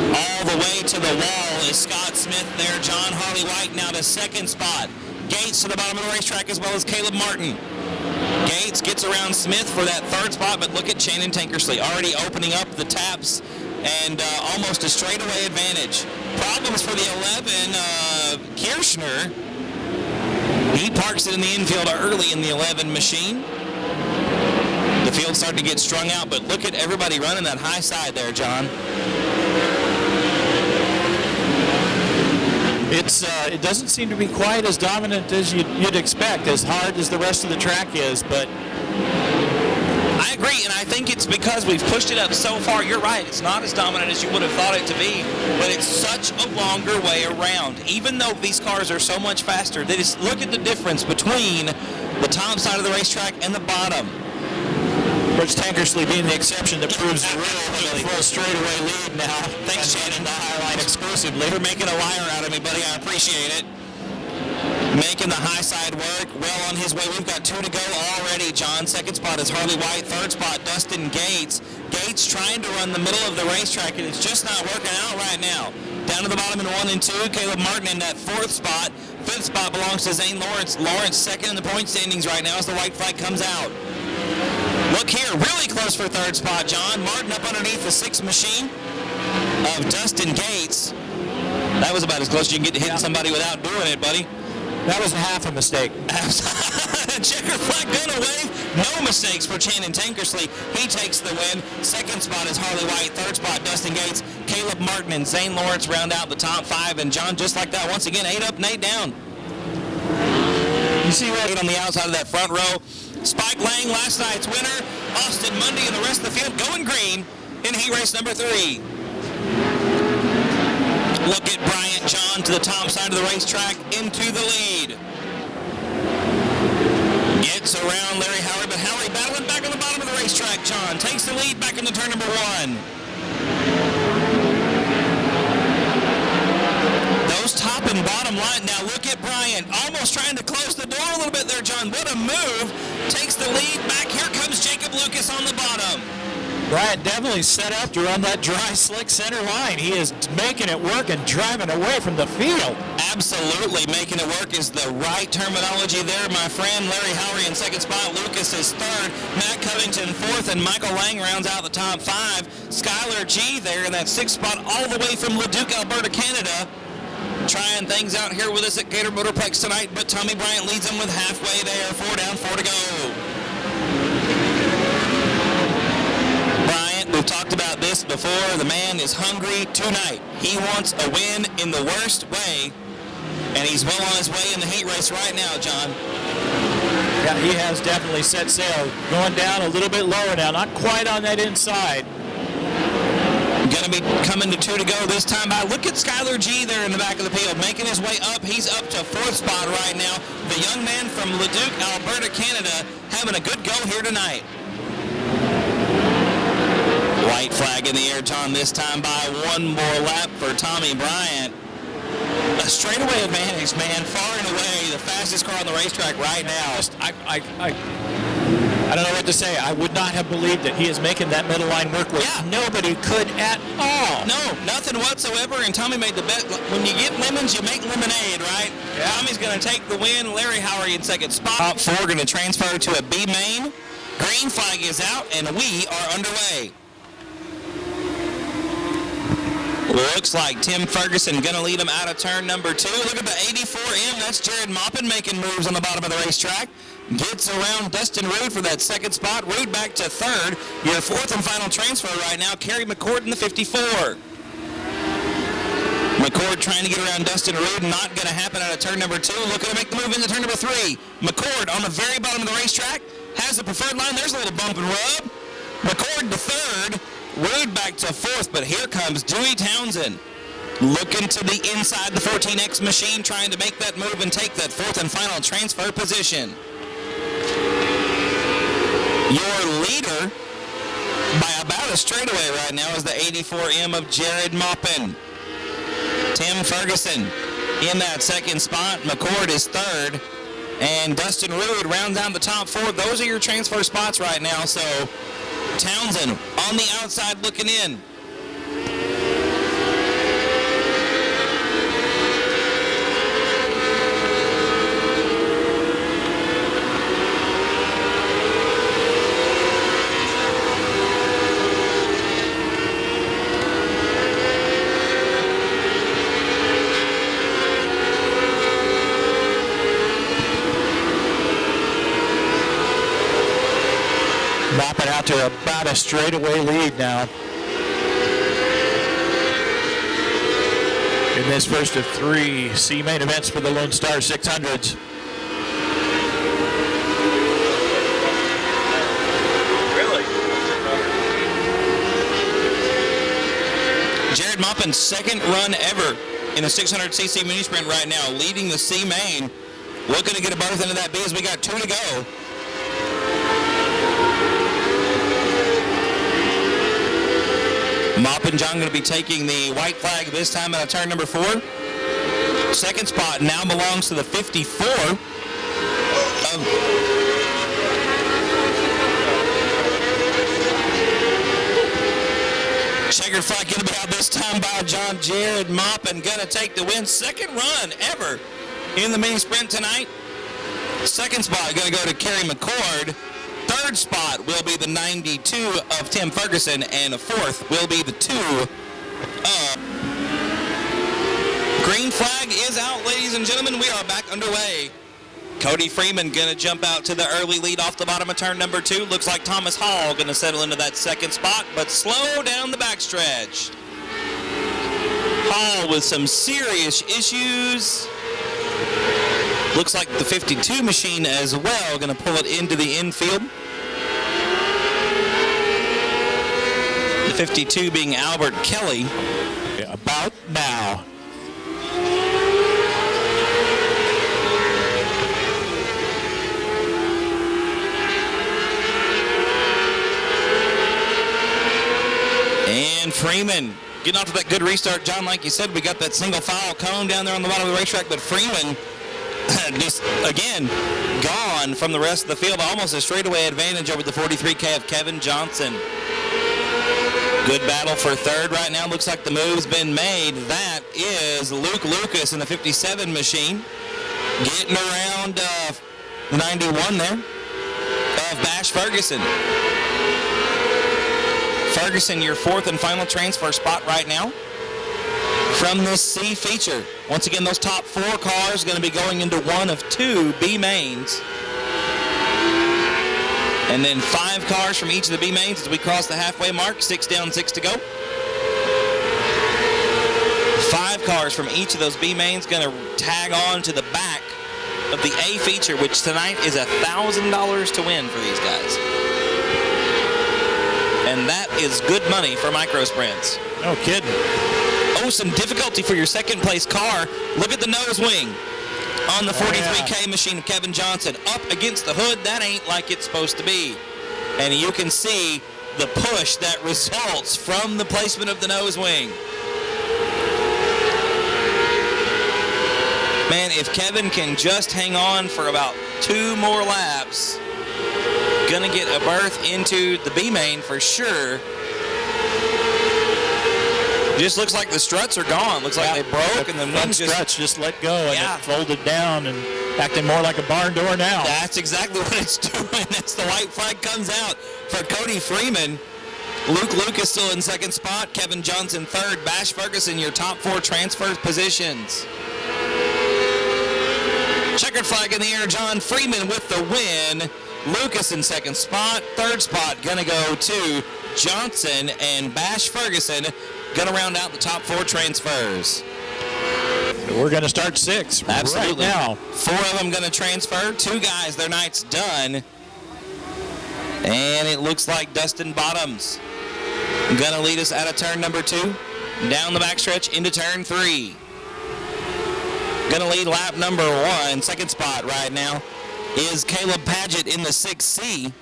All the way to the wall is Scott Smith there. John. Harley White now to second spot. Gates to the bottom of the racetrack as well as Caleb Martin. Gates gets around Smith for that third spot, but look at Shannon Tankersley already opening up the taps and almost a straightaway advantage. Problems for the 11, Kirschner. He parks it in the infield early in the 11 machine. The field's starting to get strung out, but look at everybody running that high side there, John. It doesn't seem to be quite as dominant as you'd expect, as hard as the rest of the track is, but I agree, and I think it's because we've pushed it up so far. You're right, it's not as dominant as you would have thought it to be, but it's such a longer way around. Even though these cars are so much faster, they just look at the difference between the top side of the racetrack and the bottom. Rich Tankersley being the exception that proves the rule with a full straightaway lead now. Thanks, Shannon, the Highline exclusively. For making a liar out of me, buddy. I appreciate it. Making the high side work. Well on his way. We've got 2 to go already, John. Second spot is Harley White. Third spot, Dustin Gates. Gates trying to run the middle of the racetrack, and it's just not working out right now. Down to the bottom in 1 and 2. Caleb Martin in that fourth spot. Fifth spot belongs to Zane Lawrence. Lawrence second in the point standings right now as the white flag comes out. Look here, really close for third spot, John. Martin up underneath the 6th machine of Dustin Gates. That was about as close as you can get to hitting somebody without doing it, buddy. That was half a mistake. Checker flag gonna wave. No mistakes for Shannon Tankersley. He takes the win. Second spot is Harley White. Third spot, Dustin Gates. Caleb Martin and Zane Lawrence round out the top 5. And John, just like that, once again, 8 up and 8 down. You see what on the outside of that front row? Spike Lang, last night's winner. Austin Mundy and the rest of the field going green in heat race number 3. Look at Bryant John to the top side of the racetrack into the lead. Gets around Larry Howard, but Howard battling back on the bottom of the racetrack. John takes the lead back into turn number 1. Those top and bottom line. Now look at Bryant almost trying to close the door a little bit there, John. What a move. Takes the lead back. Here comes Jacob Lucas on the bottom. Bryant definitely set up to run that dry, slick center line. He is making it work and driving away from the field. Absolutely. Making it work is the right terminology there, my friend. Larry Howery in second spot. Lucas is third. Matt Covington fourth. And Michael Lang rounds out the top 5. Skylar G there in that 6th spot all the way from Leduc, Alberta, Canada. trying things out here with us at Gator Motorplex tonight, but Tommy Bryant leads them with halfway there. 4 down, 4 to go. Bryant, we've talked about this before. The man is hungry tonight. He wants a win in the worst way, and he's well on his way in the heat race right now, John. Yeah, he has definitely set sail. Going down a little bit lower now, not quite on that inside. Going to be coming to 2 to go this time by. Look at Skylar G there in the back of the field, making his way up. He's up to 4th spot right now. The young man from Leduc, Alberta, Canada, having a good go here tonight. White flag in the air, John, this time by. 1 more lap for Tommy Bryant. A straightaway advantage, man, far and away the fastest car on the racetrack right now. I don't know what to say. I would not have believed that he is making that middle line work with. Yeah. Nobody could at all. No, nothing whatsoever, and Tommy made the bet. When you get lemons, you make lemonade, right? Yeah. Tommy's going to take the win. Larry Howery in 2nd spot. Top 4 going to transfer to a B main. Green flag is out, and we are underway. Looks like Tim Ferguson going to lead him out of turn number 2. Look at the 84M. That's Jared Maupin making moves on the bottom of the racetrack. Gets around Dustin Rood for that 2nd spot. Rood back to 3rd. Your 4th and final transfer right now, Kerry McCord in the 54. McCord trying to get around Dustin Rood. Not going to happen out of turn number 2. Looking to make the move into turn number 3. McCord on the very bottom of the racetrack. Has the preferred line. There's a little bump and rub. McCord to 3rd. Rood back to 4th, but here comes Dewey Townsend. Looking to the inside the 14X machine, trying to make that move and take that 4th and final transfer position. Your leader by about a straightaway right now is the 84M of Jared Maupin. Tim Ferguson in that 2nd spot. McCord is 3rd. And Dustin Rood rounds down the top 4. Those are your transfer spots right now, so Townsend on the outside looking in. Mopping out to about a straightaway lead now. In this first of 3 C main events for the Lone Star 600s. Really? Jared Maupin's 2nd run ever in a 600cc mini sprint right now, leading the C main. Looking to get a berth into that B as we got 2 to go. Maupin John going to be taking the white flag this time out of turn number 4. 2nd spot now belongs to the 54 of checkered flag going to be out this time by John. Jared Maupin going to take the win. 2nd run ever in the mini sprint tonight. 2nd spot going to go to Kerry McCord. 3rd spot will be the 92 of Tim Ferguson, and the 4th will be the 2 of... Green flag is out, ladies and gentlemen. We are back underway. Cody Freeman going to jump out to the early lead off the bottom of turn number 2. Looks like Thomas Hall going to settle into that 2nd spot, but slow down the backstretch. Hall with some serious issues. Looks like the 52 machine as well, going to pull it into the infield. The 52 being Albert Kelly. About now. And Freeman getting off to that good restart, John. Like you said, we got that single file cone down there on the bottom of the racetrack, but Freeman just, again, gone from the rest of the field. Almost a straightaway advantage over the 43K of Kevin Johnson. Good battle for 3rd right now. Looks like the move's been made. That is Luke Lucas in the 57 machine. Getting around the 91 there of Bash Ferguson. Ferguson, your 4th and final transfer spot right now. from this C feature. Once again, those top 4 cars are going to be going into one of 2 B mains. And then 5 cars from each of the B mains as we cross the halfway mark. 6 down, 6 to go. 5 cars from each of those B mains going to tag on to the back of the A feature, which tonight is $1,000 to win for these guys. And that is good money for micro sprints. No kidding. Oh, some difficulty for your second place car. Look at the nose wing on the 43K machine of Kevin Johnson. Up against the hood, that ain't like it's supposed to be. And you can see the push that results from the placement of the nose wing. Man, if Kevin can just hang on for about 2 more laps, gonna get a berth into the B main for sure. Just looks like the struts are gone. Looks like they broke, and the front struts just let go and it folded down and acting more like a barn door now. That's exactly what it's doing as the white flag comes out for Cody Freeman. Luke Lucas still in second spot. Kevin Johnson third. Bash Ferguson, your top 4 transfer positions. Checkered flag in the air. John Freeman with the win. Lucas in second spot. Third spot gonna go to Johnson, and Bash Ferguson gonna round out the top 4 transfers. We're gonna start 6 Absolutely. right now. 4 of them gonna transfer. 2 guys, their night's done. And it looks like Dustin Bottoms gonna lead us out of turn number 2, down the backstretch into turn 3. Gonna lead lap number 1. Second spot right now is Caleb Paget in the 6C.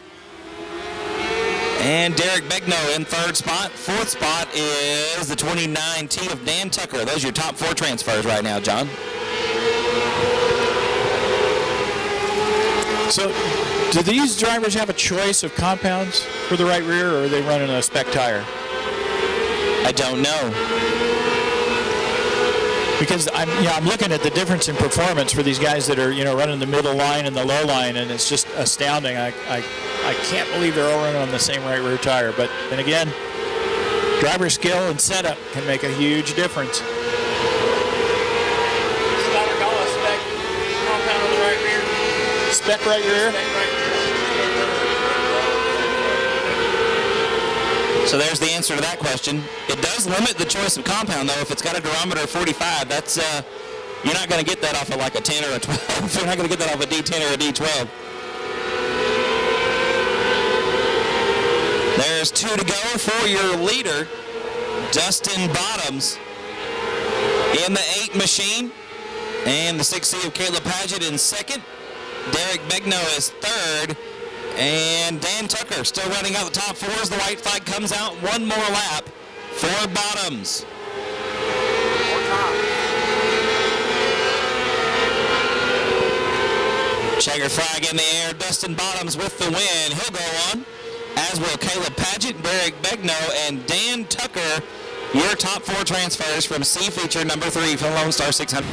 And Derek Begno in third spot. Fourth spot is the 29T of Dan Tucker. Those are your top 4 transfers right now, John. So, do these drivers have a choice of compounds for the right rear, or are they running a spec tire? I don't know. Because I'm looking at the difference in performance for these guys that are running the middle line and the low line, and it's just astounding. I can't believe they're all running on the same right rear tire. But then again, driver skill and setup can make a huge difference. Spec compound on the right rear. Spec right rear. So there's the answer to that question. It does limit the choice of compound, though. If it's got a durometer of 45, that's you're not going to get that off of like a 10 or a 12. You're not going to get that off a D10 or a D12. There's 2 to go for your leader, Dustin Bottoms, in the 8 machine, and the 6C of Caleb Paget in second. Derek Begno is third. And Dan Tucker still running out the top 4 as the white flag comes out. 1 more lap for Bottoms. Checker flag in the air. Dustin Bottoms with the win. He'll go on, as will Caleb Paget, Derek Begno, and Dan Tucker. Your top 4 transfers from C feature number 3 from Lone Star 600.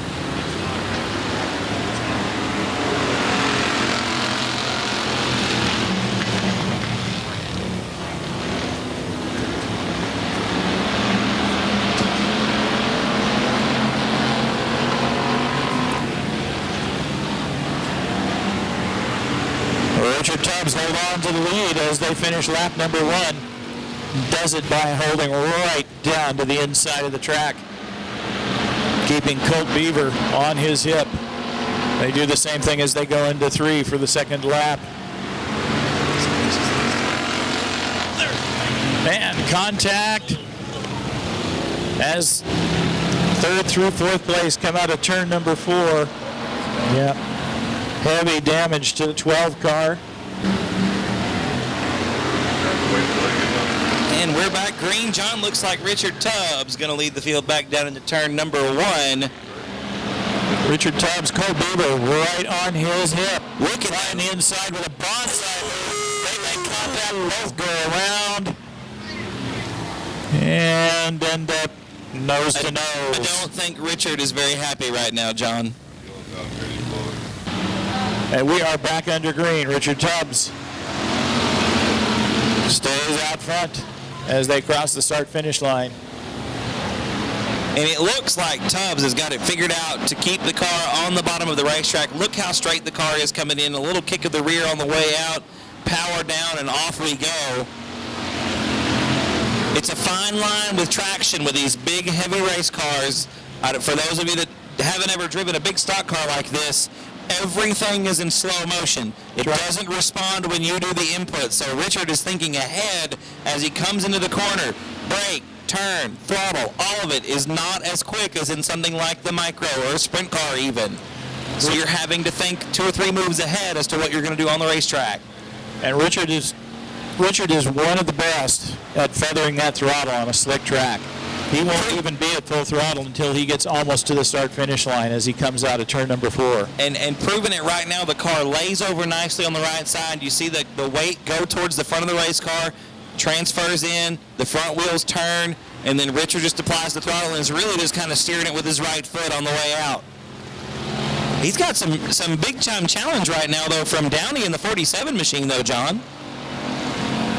Richard Tubbs hold on to the lead as they finish lap number 1. Does it by holding right down to the inside of the track, keeping Colt Beaver on his hip. They do the same thing as they go into 3 for the second lap. And contact as 3rd through 4th place come out of turn number 4. Yep. Heavy damage to the 12 car. And we're back green. John, looks like Richard Tubbs going to lead the field back down into turn number 1. Richard Tubbs, Cole Beaver right on his hip. Looking on the inside with a bonsai. They make contact, both go around. And end up nose to nose. I don't think Richard is very happy right now, John. And we are back under green. Richard Tubbs stays out front as they cross the start-finish line. And it looks like Tubbs has got it figured out to keep the car on the bottom of the racetrack. Look how straight the car is coming in. A little kick of the rear on the way out. Power down, and off we go. It's a fine line with traction with these big, heavy race cars. For those of you that haven't ever driven a big stock car like this, everything is in slow motion. It doesn't respond when you do the input. So Richard is thinking ahead as he comes into the corner. Brake, turn, throttle, all of it is not as quick as in something like the micro or a sprint car even. So you're having to think 2 or 3 moves ahead as to what you're going to do on the racetrack. And Richard is one of the best at feathering that throttle on a slick track. He won't even be at full throttle until he gets almost to the start-finish line as he comes out of turn number 4. And proving it right now, the car lays over nicely on the right side. You see the weight go towards the front of the race car, transfers in, the front wheels turn, and then Richard just applies the throttle and is really just kind of steering it with his right foot on the way out. He's got some big-time challenge right now, though, from Downey in the 47 machine, though, John.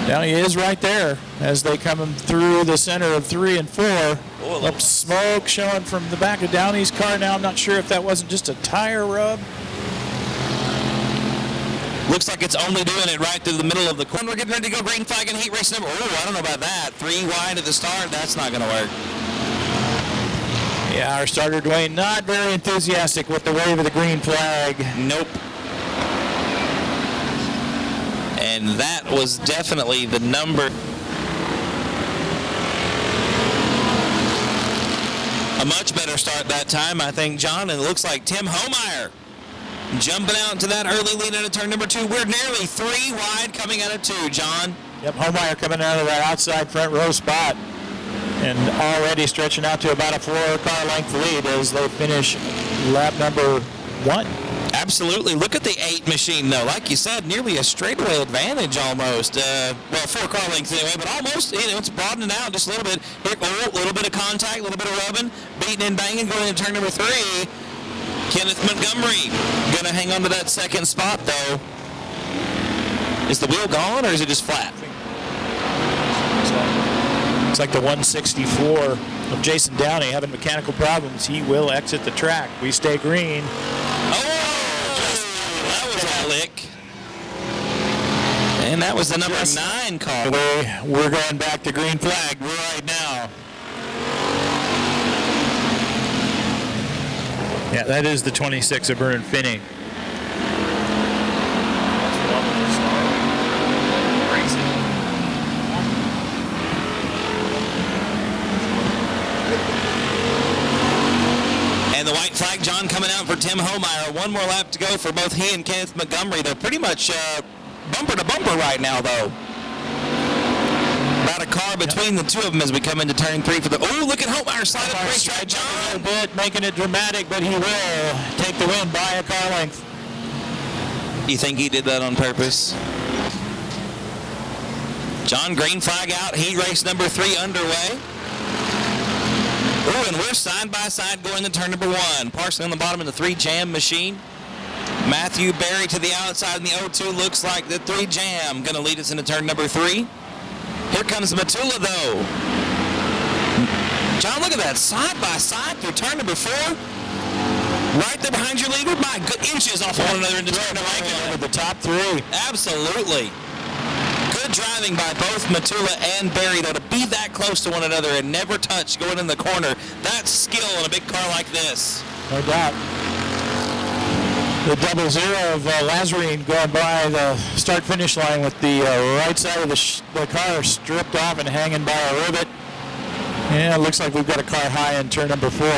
Downey is right there as they come through the center of 3 and 4. Up smoke showing from the back of Downey's car now. I'm not sure if that wasn't just a tire rub. Looks like it's only doing it right through the middle of the corner. We're getting ready to go green flag and heat race number. Oh, I don't know about that. 3 wide at the start. That's not going to work. Yeah, our starter, Dwayne, not very enthusiastic with the wave of the green flag. Nope. And that was definitely the number. A much better start that time, I think, John. And it looks like Tim Homeyer jumping out into that early lead into turn number 2. We're nearly 3 wide coming out of 2, John. Yep, Homeyer coming out of that outside front row spot and already stretching out to about a 4-car length lead as they finish lap number 1. Absolutely. Look at the 8 machine, though. Like you said, nearly a straightaway advantage almost. Well, 4-car lengths anyway, but almost, it's broadening out just a little bit. Here, a little bit of contact, a little bit of rubbing, beating and banging, going into turn number 3. Kenneth Montgomery going to hang on to that second spot, though. Is the wheel gone, or is it just flat? It's like the 164 of Jason Downey having mechanical problems. He will exit the track. We stay green. That was a lick. And that was the number 9 car. We're going back to green flag right now. Yeah, that is the 26 of Vernon Finney. And the white flag, John, coming out for Tim Homeyer. 1 more lap to go for both he and Kenneth Montgomery. They're pretty much bumper to bumper right now, though. About a car between the two of them as we come into turn 3 for the. Oh, look at Homeyer slide up the racetrack, John. A little bit, making it dramatic, but he will take the win by a car length. You think he did that on purpose? John, green flag out. Heat race number 3 underway. Oh, and we're side by side going to turn number 1. Partially on the bottom of the 3 Jam machine. Matthew Berry to the outside in the 0-2. Looks like the 3 Jam going to lead us into turn number 3. Here comes Matula, though. John, look at that. Side by side through turn number 4. Right there behind your leader. My good, inches off of one another into turn number 1. Over the top 3. Absolutely. Good driving by both Matula and Berry, though, to be that close to one another and never touch going in the corner. That's skill in a big car like this. No doubt. The 0-0 of Lazarine going by the start-finish line with the right side of the car stripped off and hanging by a rivet. Yeah, it looks like we've got a car high in turn number 4.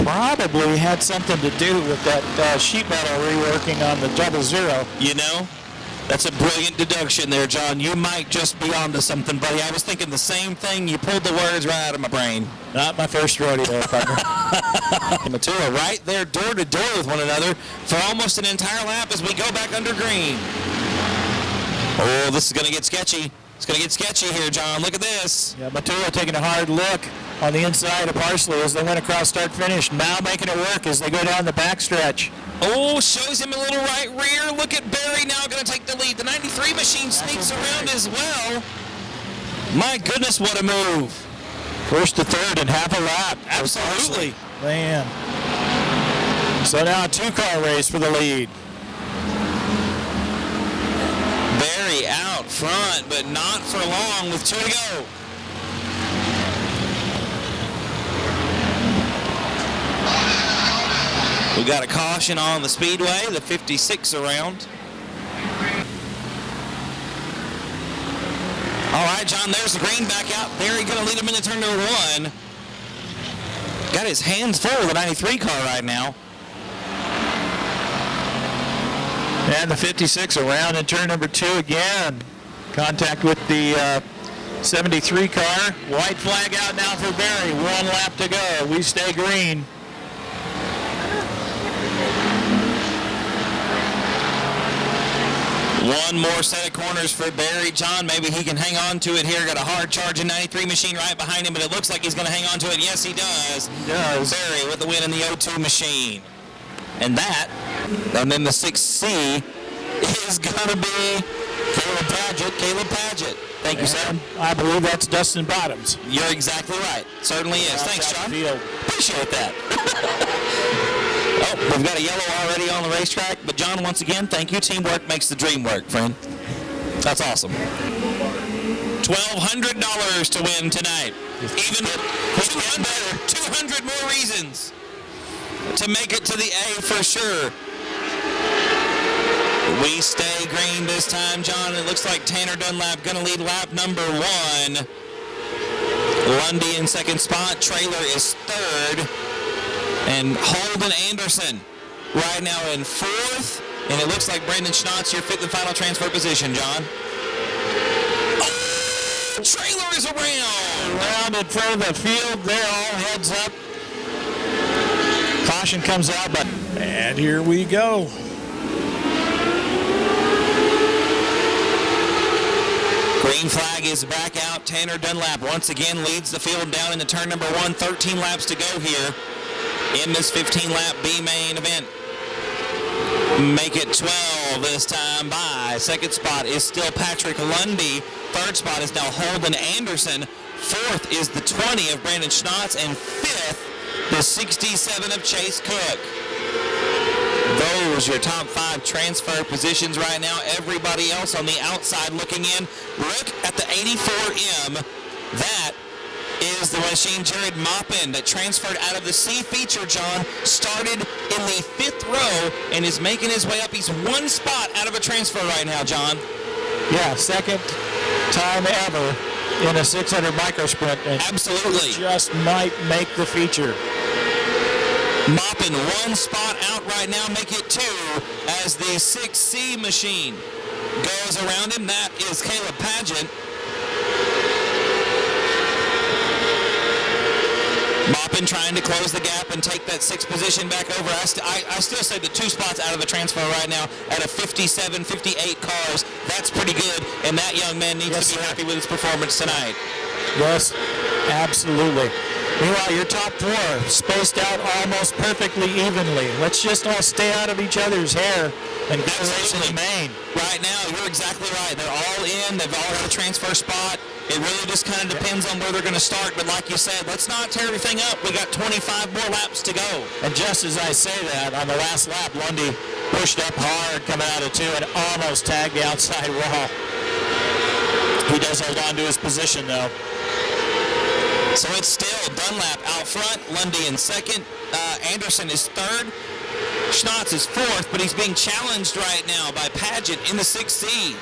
Probably had something to do with that sheet metal reworking on the 0-0. You know? That's a brilliant deduction there, John. You might just be onto something, buddy. I was thinking the same thing. You pulled the words right out of my brain. Not my first rodeo, partner. Matura right there door to door with one another for almost an entire lap as we go back under green. Oh, this is going to get sketchy. It's going to get sketchy here, John. Look at this. Yeah, Matura taking a hard look on the inside of Parsley as they went across start-finish. Now making it work as they go down the backstretch. Oh, shows him a little right rear. Look at Berry now going to take the lead. The 93 machine sneaks around as well. My goodness, what a move. First to third in half a lap. Absolutely. Man. So now a two-car race for the lead. Barry out front, but not for long with 2 to go. We got a caution on the speedway, the 56 around. All right, John, there's the green back out. Barry going to lead him into turn number 1. Got his hands full with the 93 car right now. And the 56 around in turn number 2 again. Contact with the 73 car. White flag out now for Barry. 1 lap to go. We stay green. One more set of corners for Barry. John, maybe he can hang on to it here. Got a hard charging 93 machine right behind him, but it looks like he's going to hang on to it. Yes, he does. He does. Barry with the win in the 02 machine. And then the 6C is going to be Caleb Paget. Thank you, sir. I believe that's Dustin Bottoms. You're exactly right. Certainly is. Thanks, John. Field. Appreciate that. Oh, we've got a yellow already on the racetrack. But, John, once again, thank you. Teamwork makes the dream work, friend. That's awesome. $1,200 to win tonight. Even 200 more reasons to make it to the A for sure. We stay green this time, John. It looks like Tanner Dunlap going to lead lap number 1. Lundy in second spot. Trailer is third. And Holden Anderson right now in 4th. And it looks like Brandon Schnotz, your 5th and final transfer position, John. Oh, Trailer is around. Around in front of the field there, all heads up. Caution comes out, and here we go. Green flag is back out. Tanner Dunlap once again leads the field down into turn number 1. 13 laps to go here in this 15-lap B main event. Make it 12 this time by. Second spot is still Patrick Lundy. Third spot is now Holden Anderson. 4th is the 20 of Brandon Schnotz. And 5th, the 67 of Chase Cook. Those your top 5 transfer positions right now. Everybody else on the outside looking in. Look at the 84M. That is the machine Jared Maupin that transferred out of the C feature, John. Started in the 5th row and is making his way up. He's 1 spot out of a transfer right now, John. Yeah, second time ever in a 600 microsprint. And absolutely. Just might make the feature. Maupin 1 spot out right now, make it 2 as the 6C machine goes around him. That is Caleb Paget. Maupin trying to close the gap and take that 6th position back over. I still say the 2 spots out of the transfer right now at a 57, 58 cars. That's pretty good, and that young man needs to be happy with his performance tonight. Yes, absolutely. Meanwhile, your top 4 spaced out almost perfectly evenly. Let's just all stay out of each other's hair and get racing the main. Right now, you're exactly right. They're all in. They've all got a transfer spot. It really just kind of depends on where they're going to start. But like you said, let's not tear everything up. We got 25 more laps to go. And just as I say that, on the last lap, Lundy pushed up hard coming out of 2 and almost tagged the outside wall. He does hold on to his position, though. So it's still Dunlap out front, Lundy in 2nd, Anderson is 3rd, Schnotz is 4th, but he's being challenged right now by Paget in the 6C.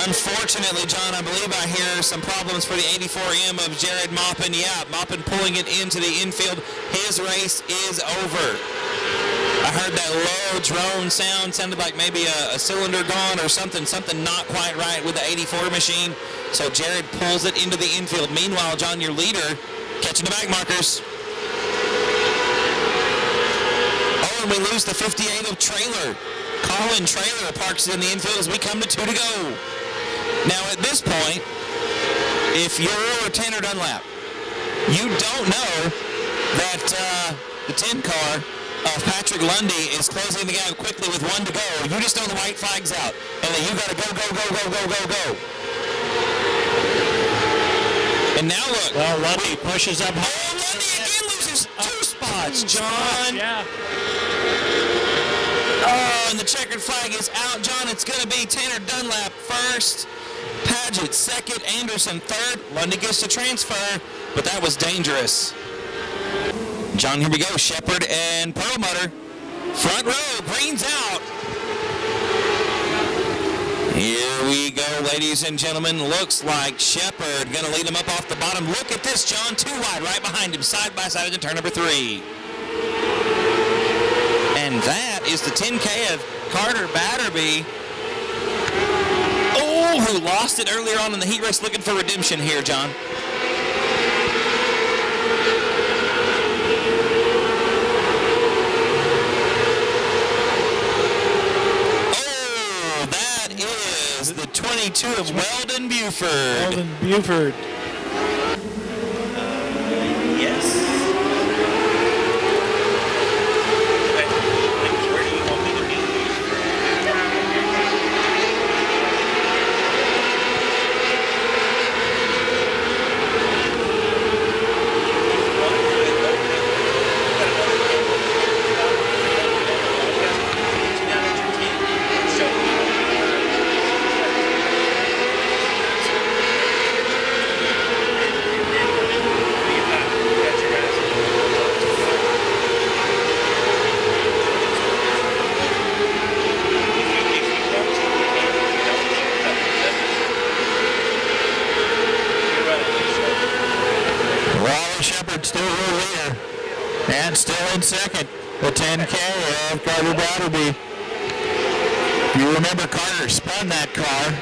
Unfortunately, John, I believe I hear some problems for the 84M of Jared Maupin. Yeah, Maupin pulling it into the infield. His race is over. I heard that low drone sound. Sounded like maybe a cylinder gone or something not quite right with the 84 machine. So Jared pulls it into the infield. Meanwhile, John, your leader, catching the back markers. Oh, and we lose the 58 of Trailer. Colin Trailer parks it in the infield as we come to 2 to go. Now, at this point, if you're Tanner Dunlap, you don't know that the 10 car of Patrick Lundy is closing the gap quickly with 1 to go. You just know the white flag's out, and then you got to go. And now look. Well, Lundy pushes up. Oh, Lundy again loses 2 spots, John. Yeah. Oh, and the checkered flag is out, John. It's going to be Tanner Dunlap first, Paget second, Anderson third. Lundy gets to transfer, but that was dangerous. John, here we go. Shepherd and Perlmutter. Front row, green's out. Here we go, ladies and gentlemen. Looks like Shepherd going to lead him up off the bottom. Look at this, John. 2 wide right behind him, side by side into turn number 3. And that is the 10K of Carter Batterby. Oh, who lost it earlier on in the heat race, looking for redemption here, John. Oh, that is the 22 of Weldon Buford. Weldon Buford. Yes. Where do you want me to be? Still her leader, and still in second, the 10K of Carter Batterby. You remember Carter spun that car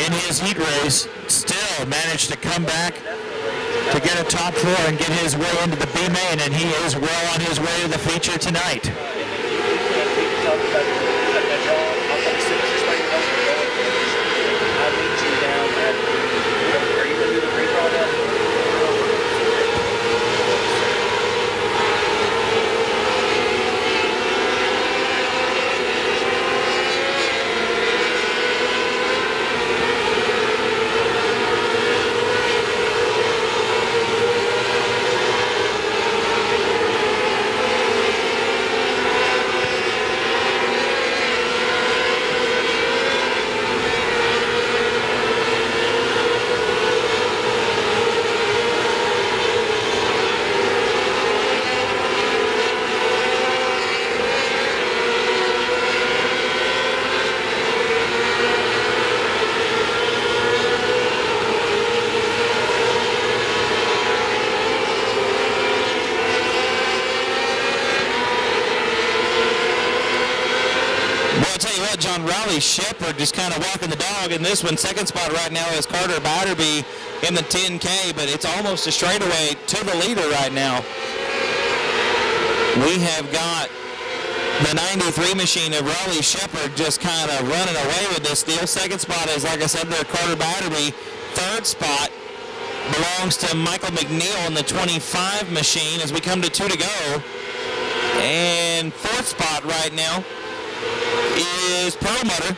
in his heat race, still managed to come back to get a top 4 and get his way into the B main, and he is well on his way to the feature tonight. John, Riley Shepherd just kind of walking the dog in this one. Second spot right now is Carter Batterby in the 10K, but it's almost a straightaway to the leader right now. We have got the 93 machine of Riley Shepherd just kind of running away with this deal. Second spot is, like I said, there, Carter Batterby. Third spot belongs to Michael McNeil in the 25 machine as we come to 2 to go. And fourth spot right now is Perlmutter.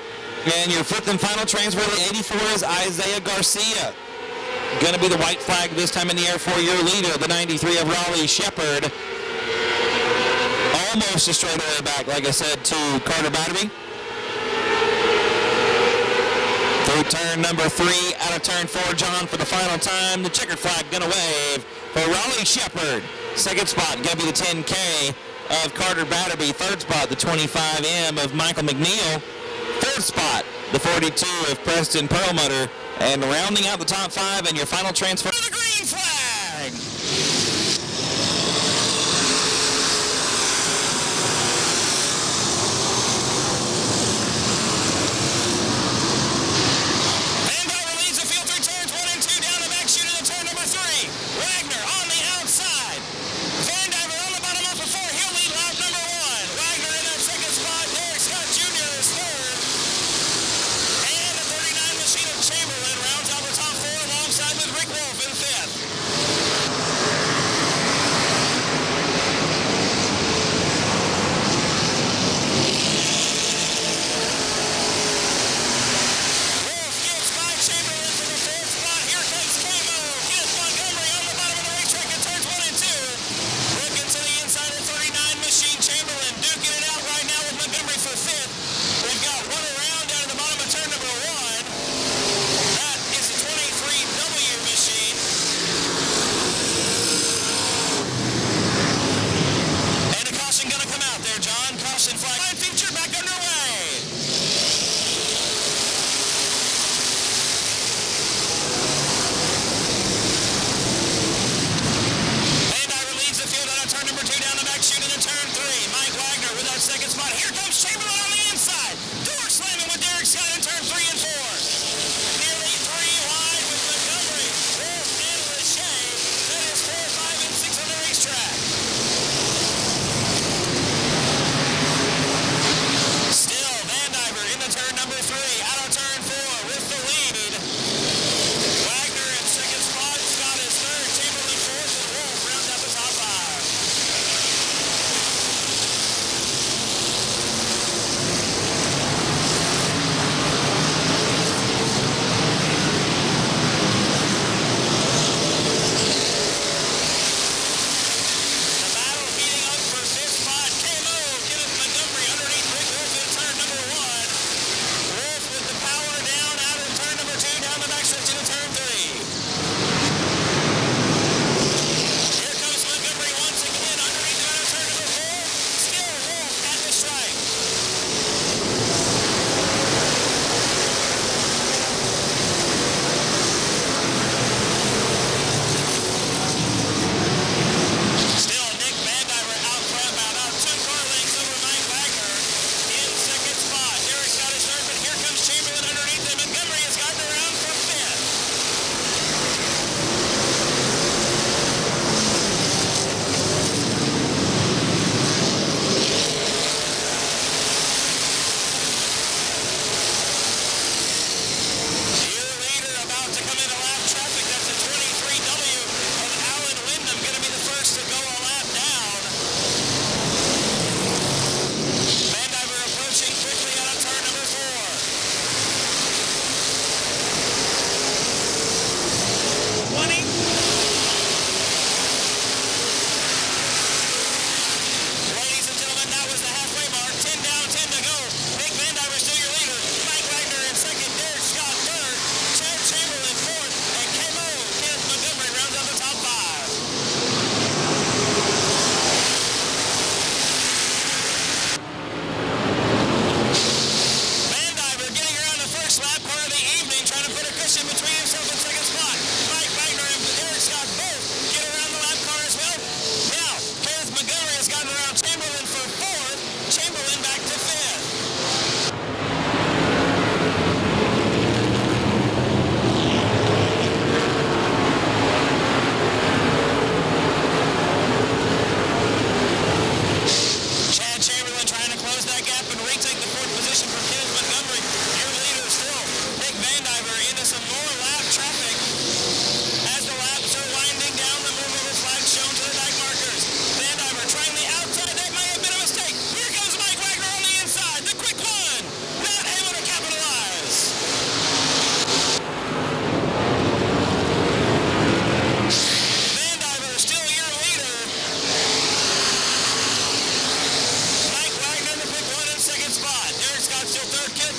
And your fifth and final transfer, the 84, is Isaiah Garcia. Going to be the white flag this time in the air for your leader, the 93 of Raleigh Shepherd. Almost a straightaway back, like I said, to Carter Batterby. Through turn number 3, out of turn 4, John, for the final time. The checkered flag going to wave for Raleigh Shepherd. Second spot going to be the 10K of Carter Batterby. Third spot, the 25M of Michael McNeil. Fourth spot, the 42 of Preston Perlmutter. And rounding out the top 5 and your final transfer, the green flag. Van Driver leads the field through turns 1 and 2 down the back chute into turn number 3. Wagner on the outside. Van Driver on the bottom off of 4. He'll lead lap number 1. Wagner in that second spot. Derek Scott Jr. is third. And the 39 machine of Chamberlain rounds out the top 4 alongside with Rick Wolf in 5th.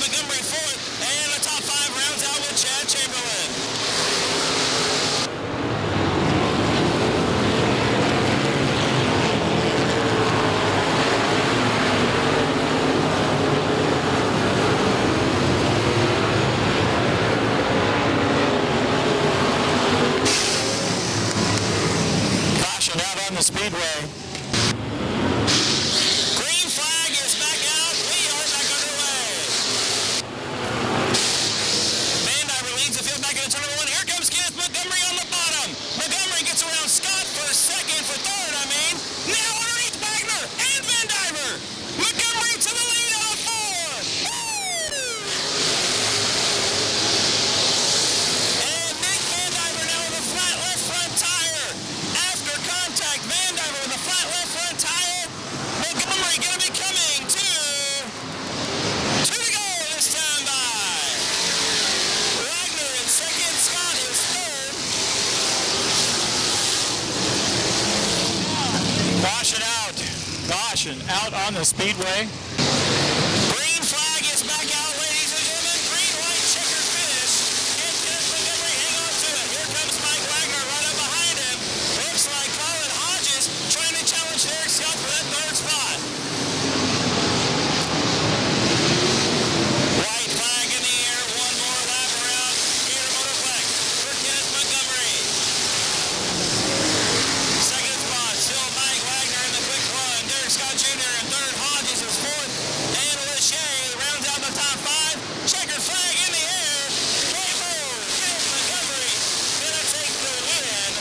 Montgomery fourth, and the top five rounds out with Chad Chamberlain. Caution out on the speedway. Green flag is back out. We are back underway. Van Diver leads the field back into turn number one. Here comes Kenneth Montgomery on the bottom. Montgomery gets around Scott for second, for third, Now underneath Wagner and Van Diver. Montgomery to the lead out of four. Woo! And Nick Van Diver now with a flat left front tire. After contact, Van Diver with a flat left front tire. Montgomery going to be coming to go this time by. Wagner in second, Scott is third. Caution out. Caution out on the speedway. Green flag is back out, ladies and gentlemen. Green, white, checkered finish. And Kenneth Montgomery, hang on to it. Here comes Mike Wagner right up behind him. Looks like Colin Hodges trying to challenge Derek Scott for that third spot. White flag in the air. One more lap around Gator Motorplex for Kenneth Montgomery. Second spot, still Mike Wagner in the quick run. Derek Scott Jr. in third. Hodges is fourth. And Lachey rounds out the top five. Checkered flag in the air. Can't move. Kenneth Montgomery gonna take the win.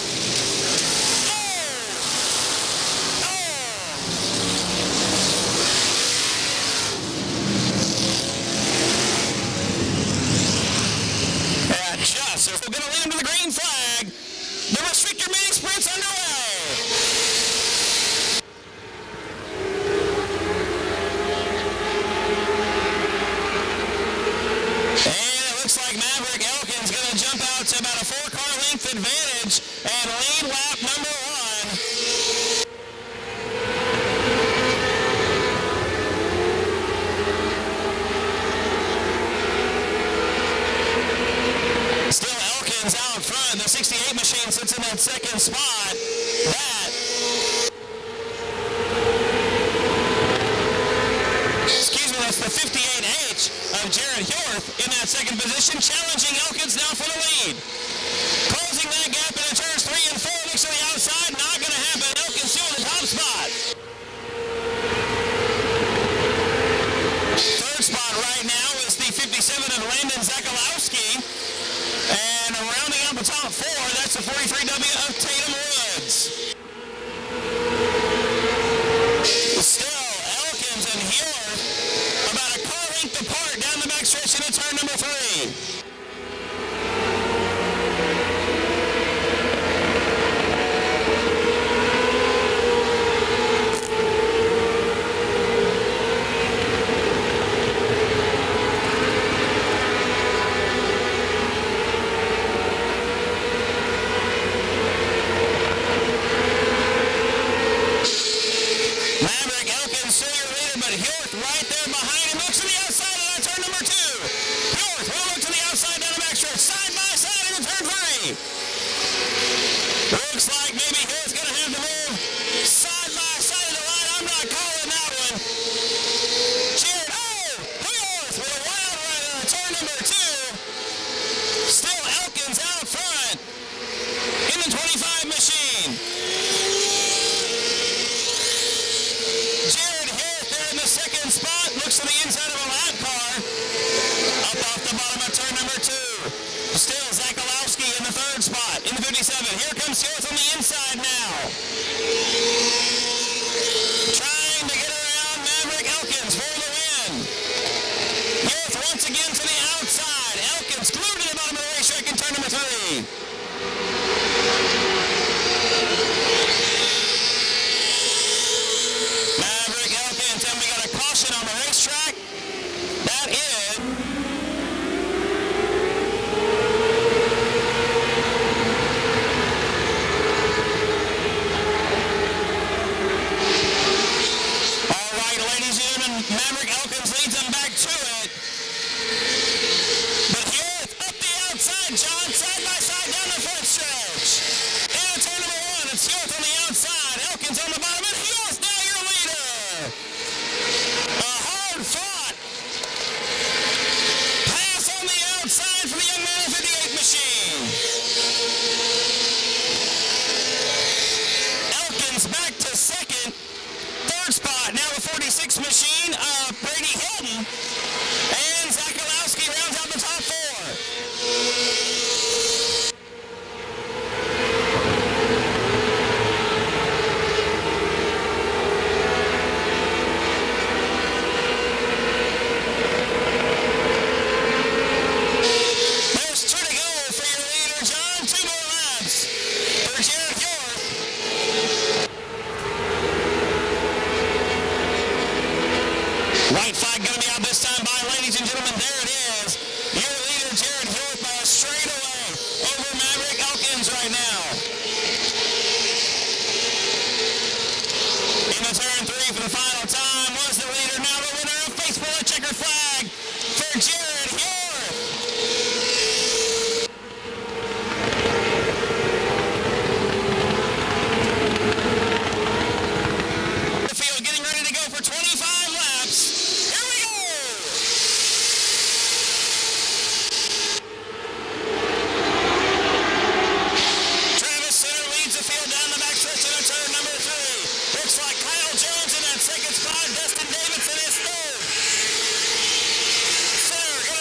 And just So we're going to lead him to the green flag. The restrictor mini sprint's underway. And it looks like Maverick Elkin's going to jump out to about a 4-car length advantage and lead lap number one. Still Elkins out front. The 68 machine sits in that second spot. That's the 58H of Jared Hjorth in that second position, challenging Elkins now for the lead. Closing that gap in turns 3 and 4, next to the outside, not going to happen. Elkins still in the top spot. Third spot right now is the 57 of Landon Zakalowski. And rounding out the top 4, that's the 43W of Tatum Woods. Still, Elkins and Hjorth about a car length apart down the backstretch into turn number 3. Maverick Elkins still your leader, but Hjorth right there behind him. Looks to the outside of that turn number 2. Hjorth will look to the outside down the backstretch, side by side into turn 3. Looks like maybe Hjorth's going to have to move side by side of the line. I'm not calling that one. Jared, Hjorth with a wild ride on turn number 2. Still Elkins out front in the 25 machine. Jared Hjorth there in the second spot. Looks to the inside of a lap car. Up off the bottom of turn number 2. Still Zakalowski in the third spot in the 57. Here comes Hjorth on the inside now. Trying to get around Maverick Elkins for the win. Hjorth once again to the outside. Elkins glued to the bottom of the racetrack in turn number 3. Maverick Elkins, and we got a caution on the racetrack. That is all right, ladies and gentlemen. Maverick Elkins leads them back to it. Jared Horth. The field getting ready to go for 25 laps. Here we go. Travis Center leads the field down the backstretch into turn number 3. Looks like Kyle Jones in that second spot. Dustin Davidson is third. Center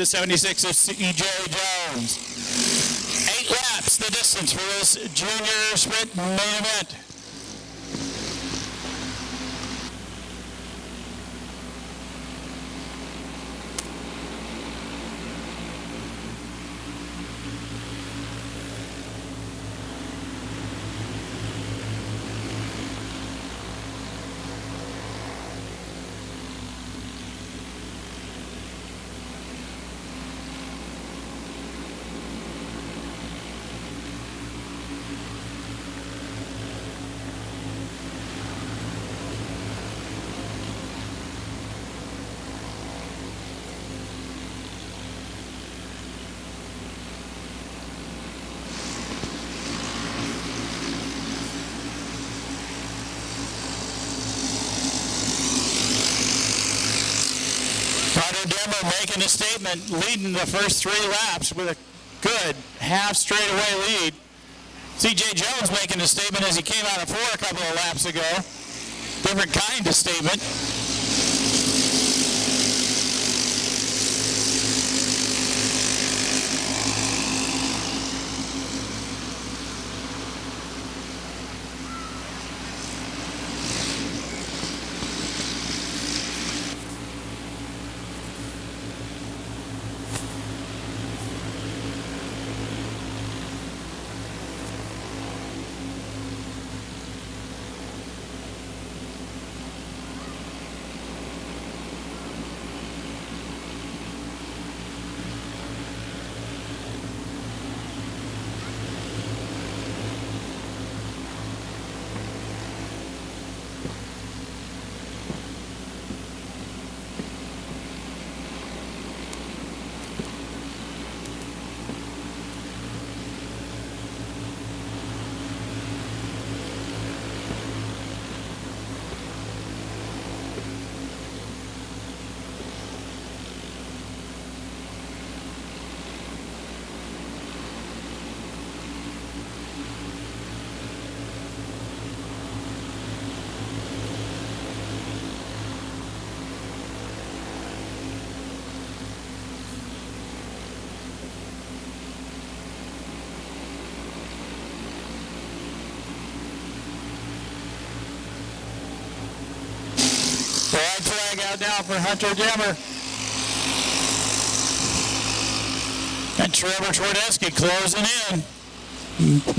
the 76 of C.J. Jones. 8 laps the distance for this junior sprint main event. Making a statement, leading the first 3 laps with a good half straightaway lead. C.J. Jones making a statement as he came out of 4 a couple of laps ago. Different kind of statement. White flag out now for Hunter Demmer. And Trevor Twardesky closing in.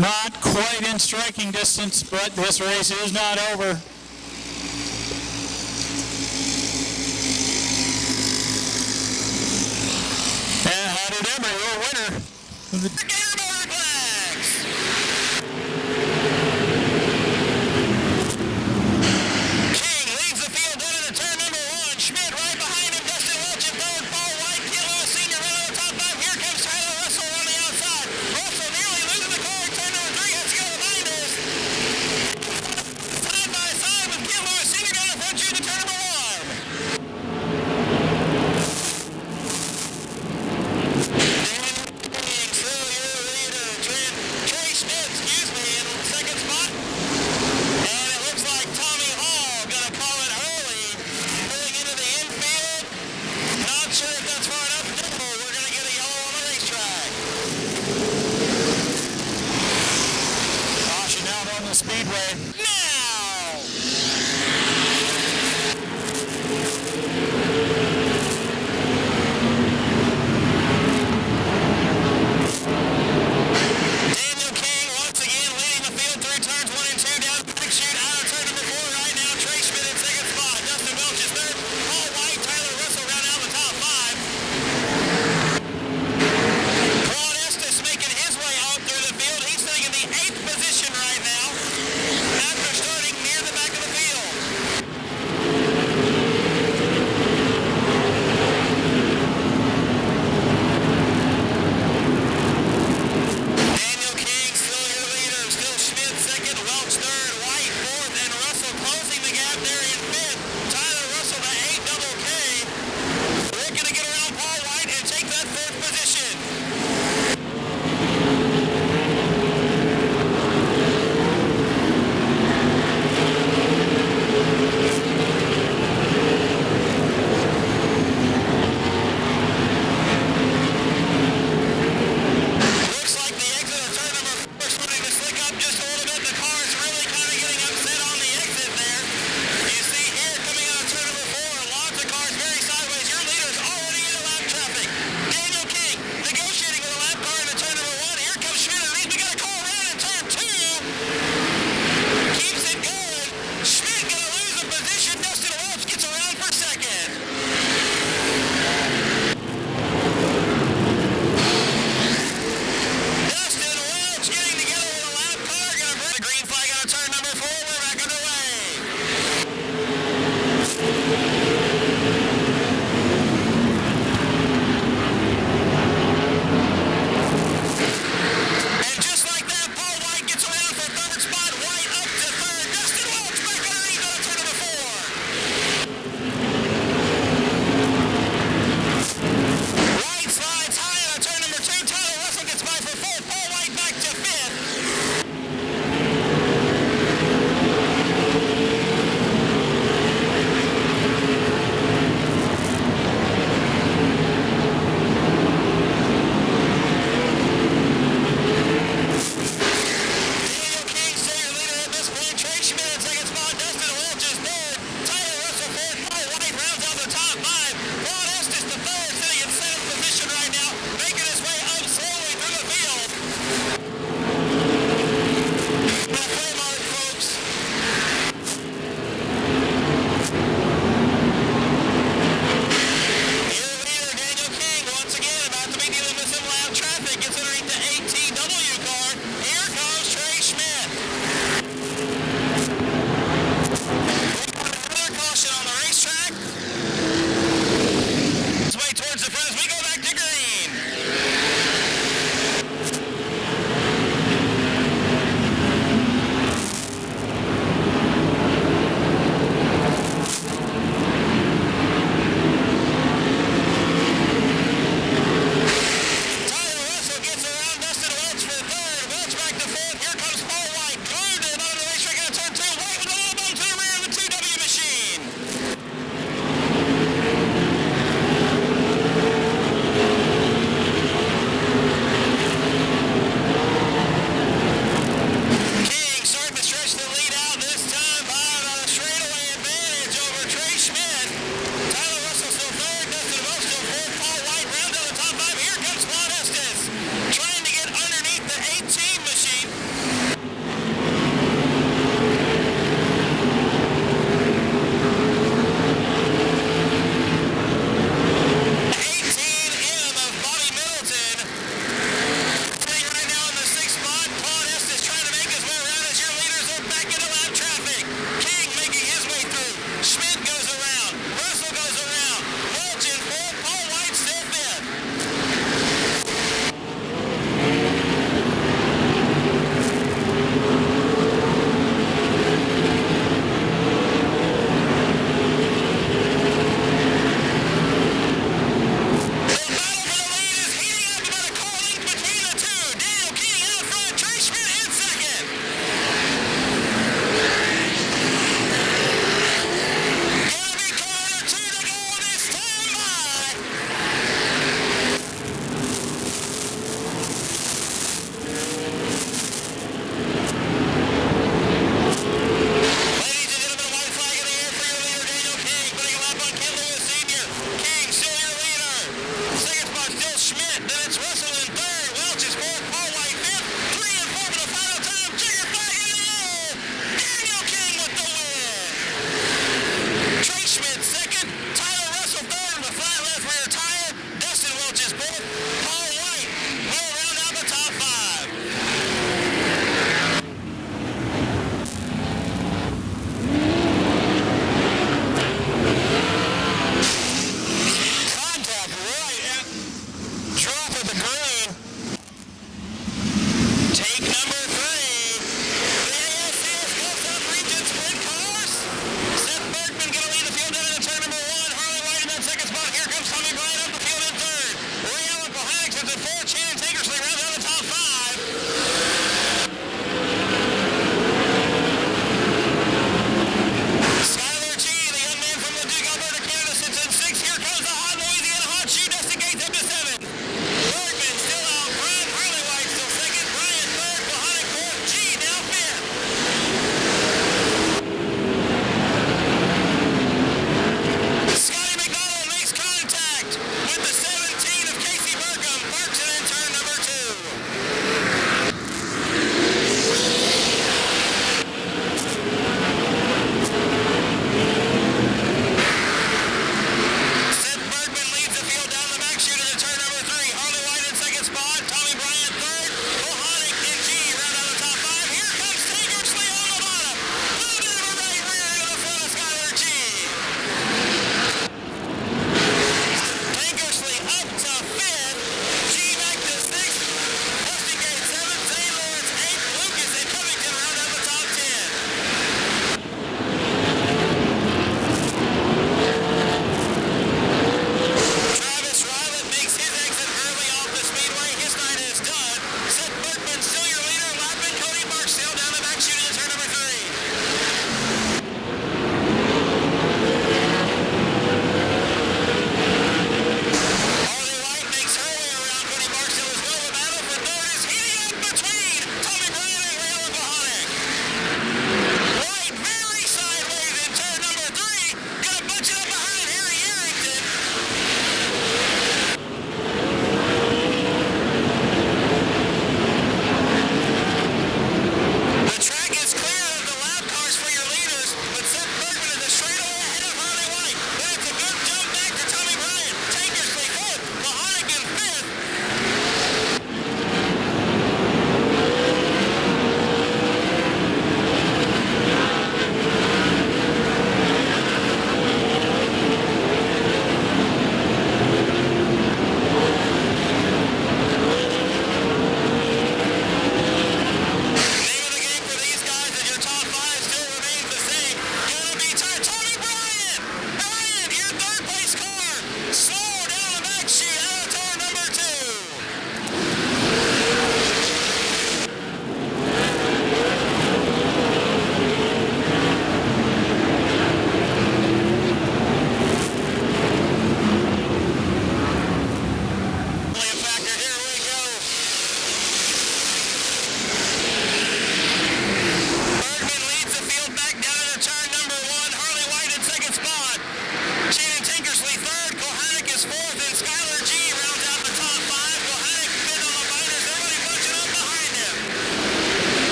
Not quite in striking distance, but this race is not over. And Hunter Demmer, your winner of the Gator Motorplex.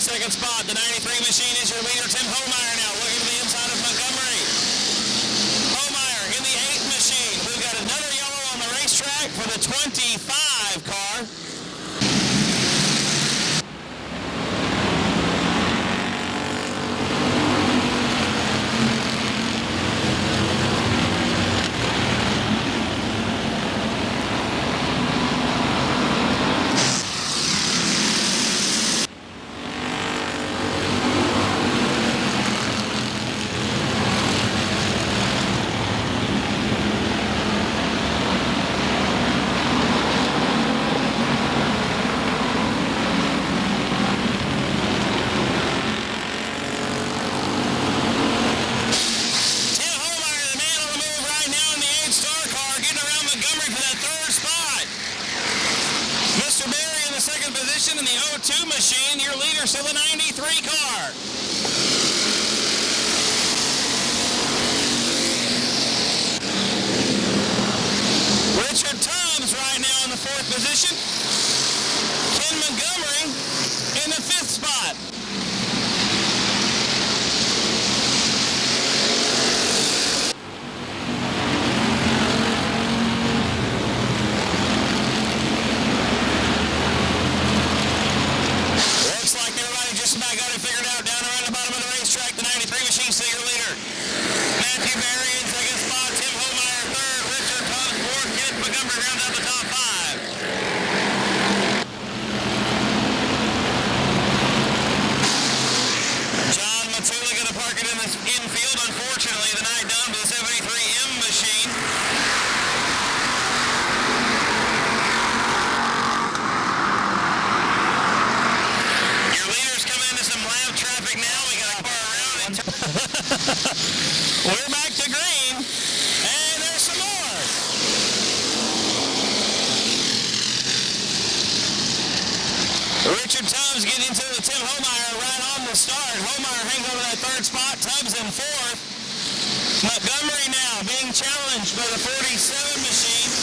second spot. The 93 machine is your leader. Tim Homeyer now looking to the inside of Montgomery. Homeyer in the 8 machine. We've got another yellow on the racetrack for the 25 car. In the 02 machine, your leader, so the 93 car. Richard Tubbs right now in the 4th position. Ken Montgomery in the 5th spot. We're back to green, and there's some more. Richard Tubbs getting into the Tim Homeyer right on the start. Homeyer hangs over that 3rd spot. Tubbs in 4th. Montgomery now being challenged by the 47 machine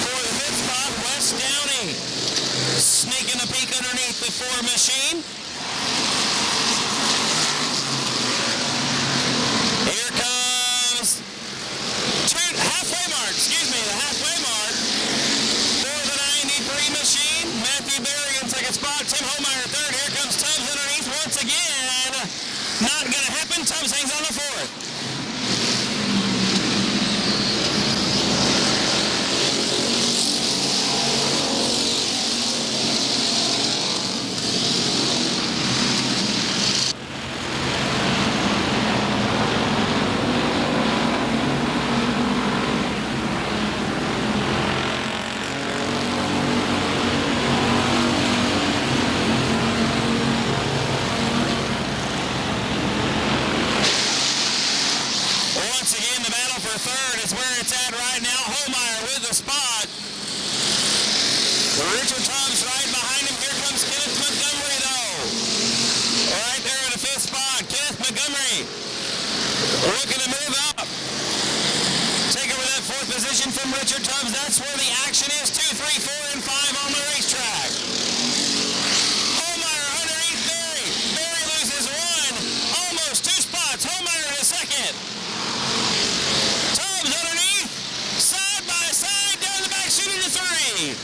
for the 5th spot. Wes Downey sneaking a peek underneath the 4 machine. Here comes the halfway mark for the 93 machine. Matthew Berry in 2nd spot. Tim Homeyer 3rd. Here comes Tubbs underneath once again. Not going to happen. Tubbs hangs on the 4th. Richard Tubbs right behind him. Here comes Kenneth Montgomery, though. Right there in the 5th spot. Kenneth Montgomery looking to move up. Take over that 4th position from Richard Tubbs. That's where the action is. 2, 3, 4, and 5 on the racetrack. Homeyer underneath Berry. Berry loses 1. Almost 2 spots. Homeyer in 2nd. Tubbs underneath. Side by side. Down the back, shooting to 3.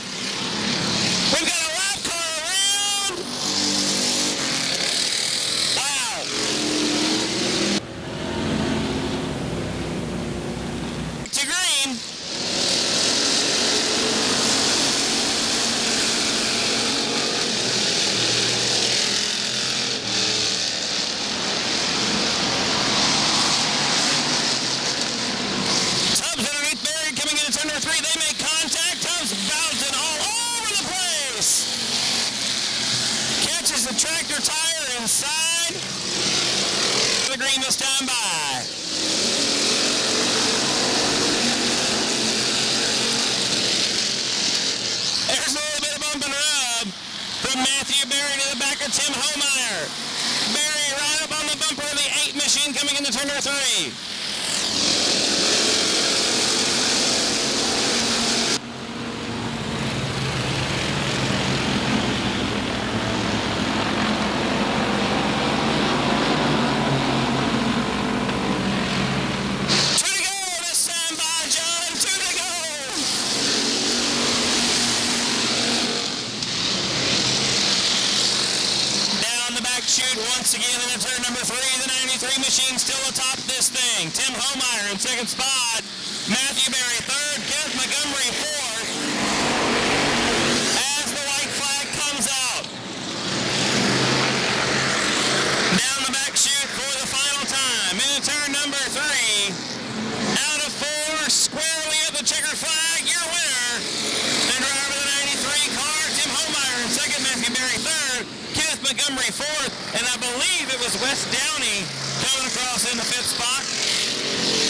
We've got a lap car around. Wow. To green. Tubbs underneath Berry coming into turn number 3. They make contact. Tubbs bouncing all over the place. Catches the tractor tire inside. The green this time by. There's a little bit of bump and rub from Matthew Berry to the back of Tim Homeyer. Berry right up on the bumper of the 8 machine coming into turn number 3. once again in turn number 3, the 93 machine still atop this thing. Tim Homeyer in second spot. Matthew Berry third. Kenneth Montgomery fourth. As the white flag comes out. Down the back chute for the final time. In turn number 3. Out of 4, squarely at the checkered flag, your winner. And driver of the 93 car, Tim Homeyer in second. Matthew Berry third. Kenneth Montgomery fourth, and I believe it was Wes Downey coming across in the 5th spot.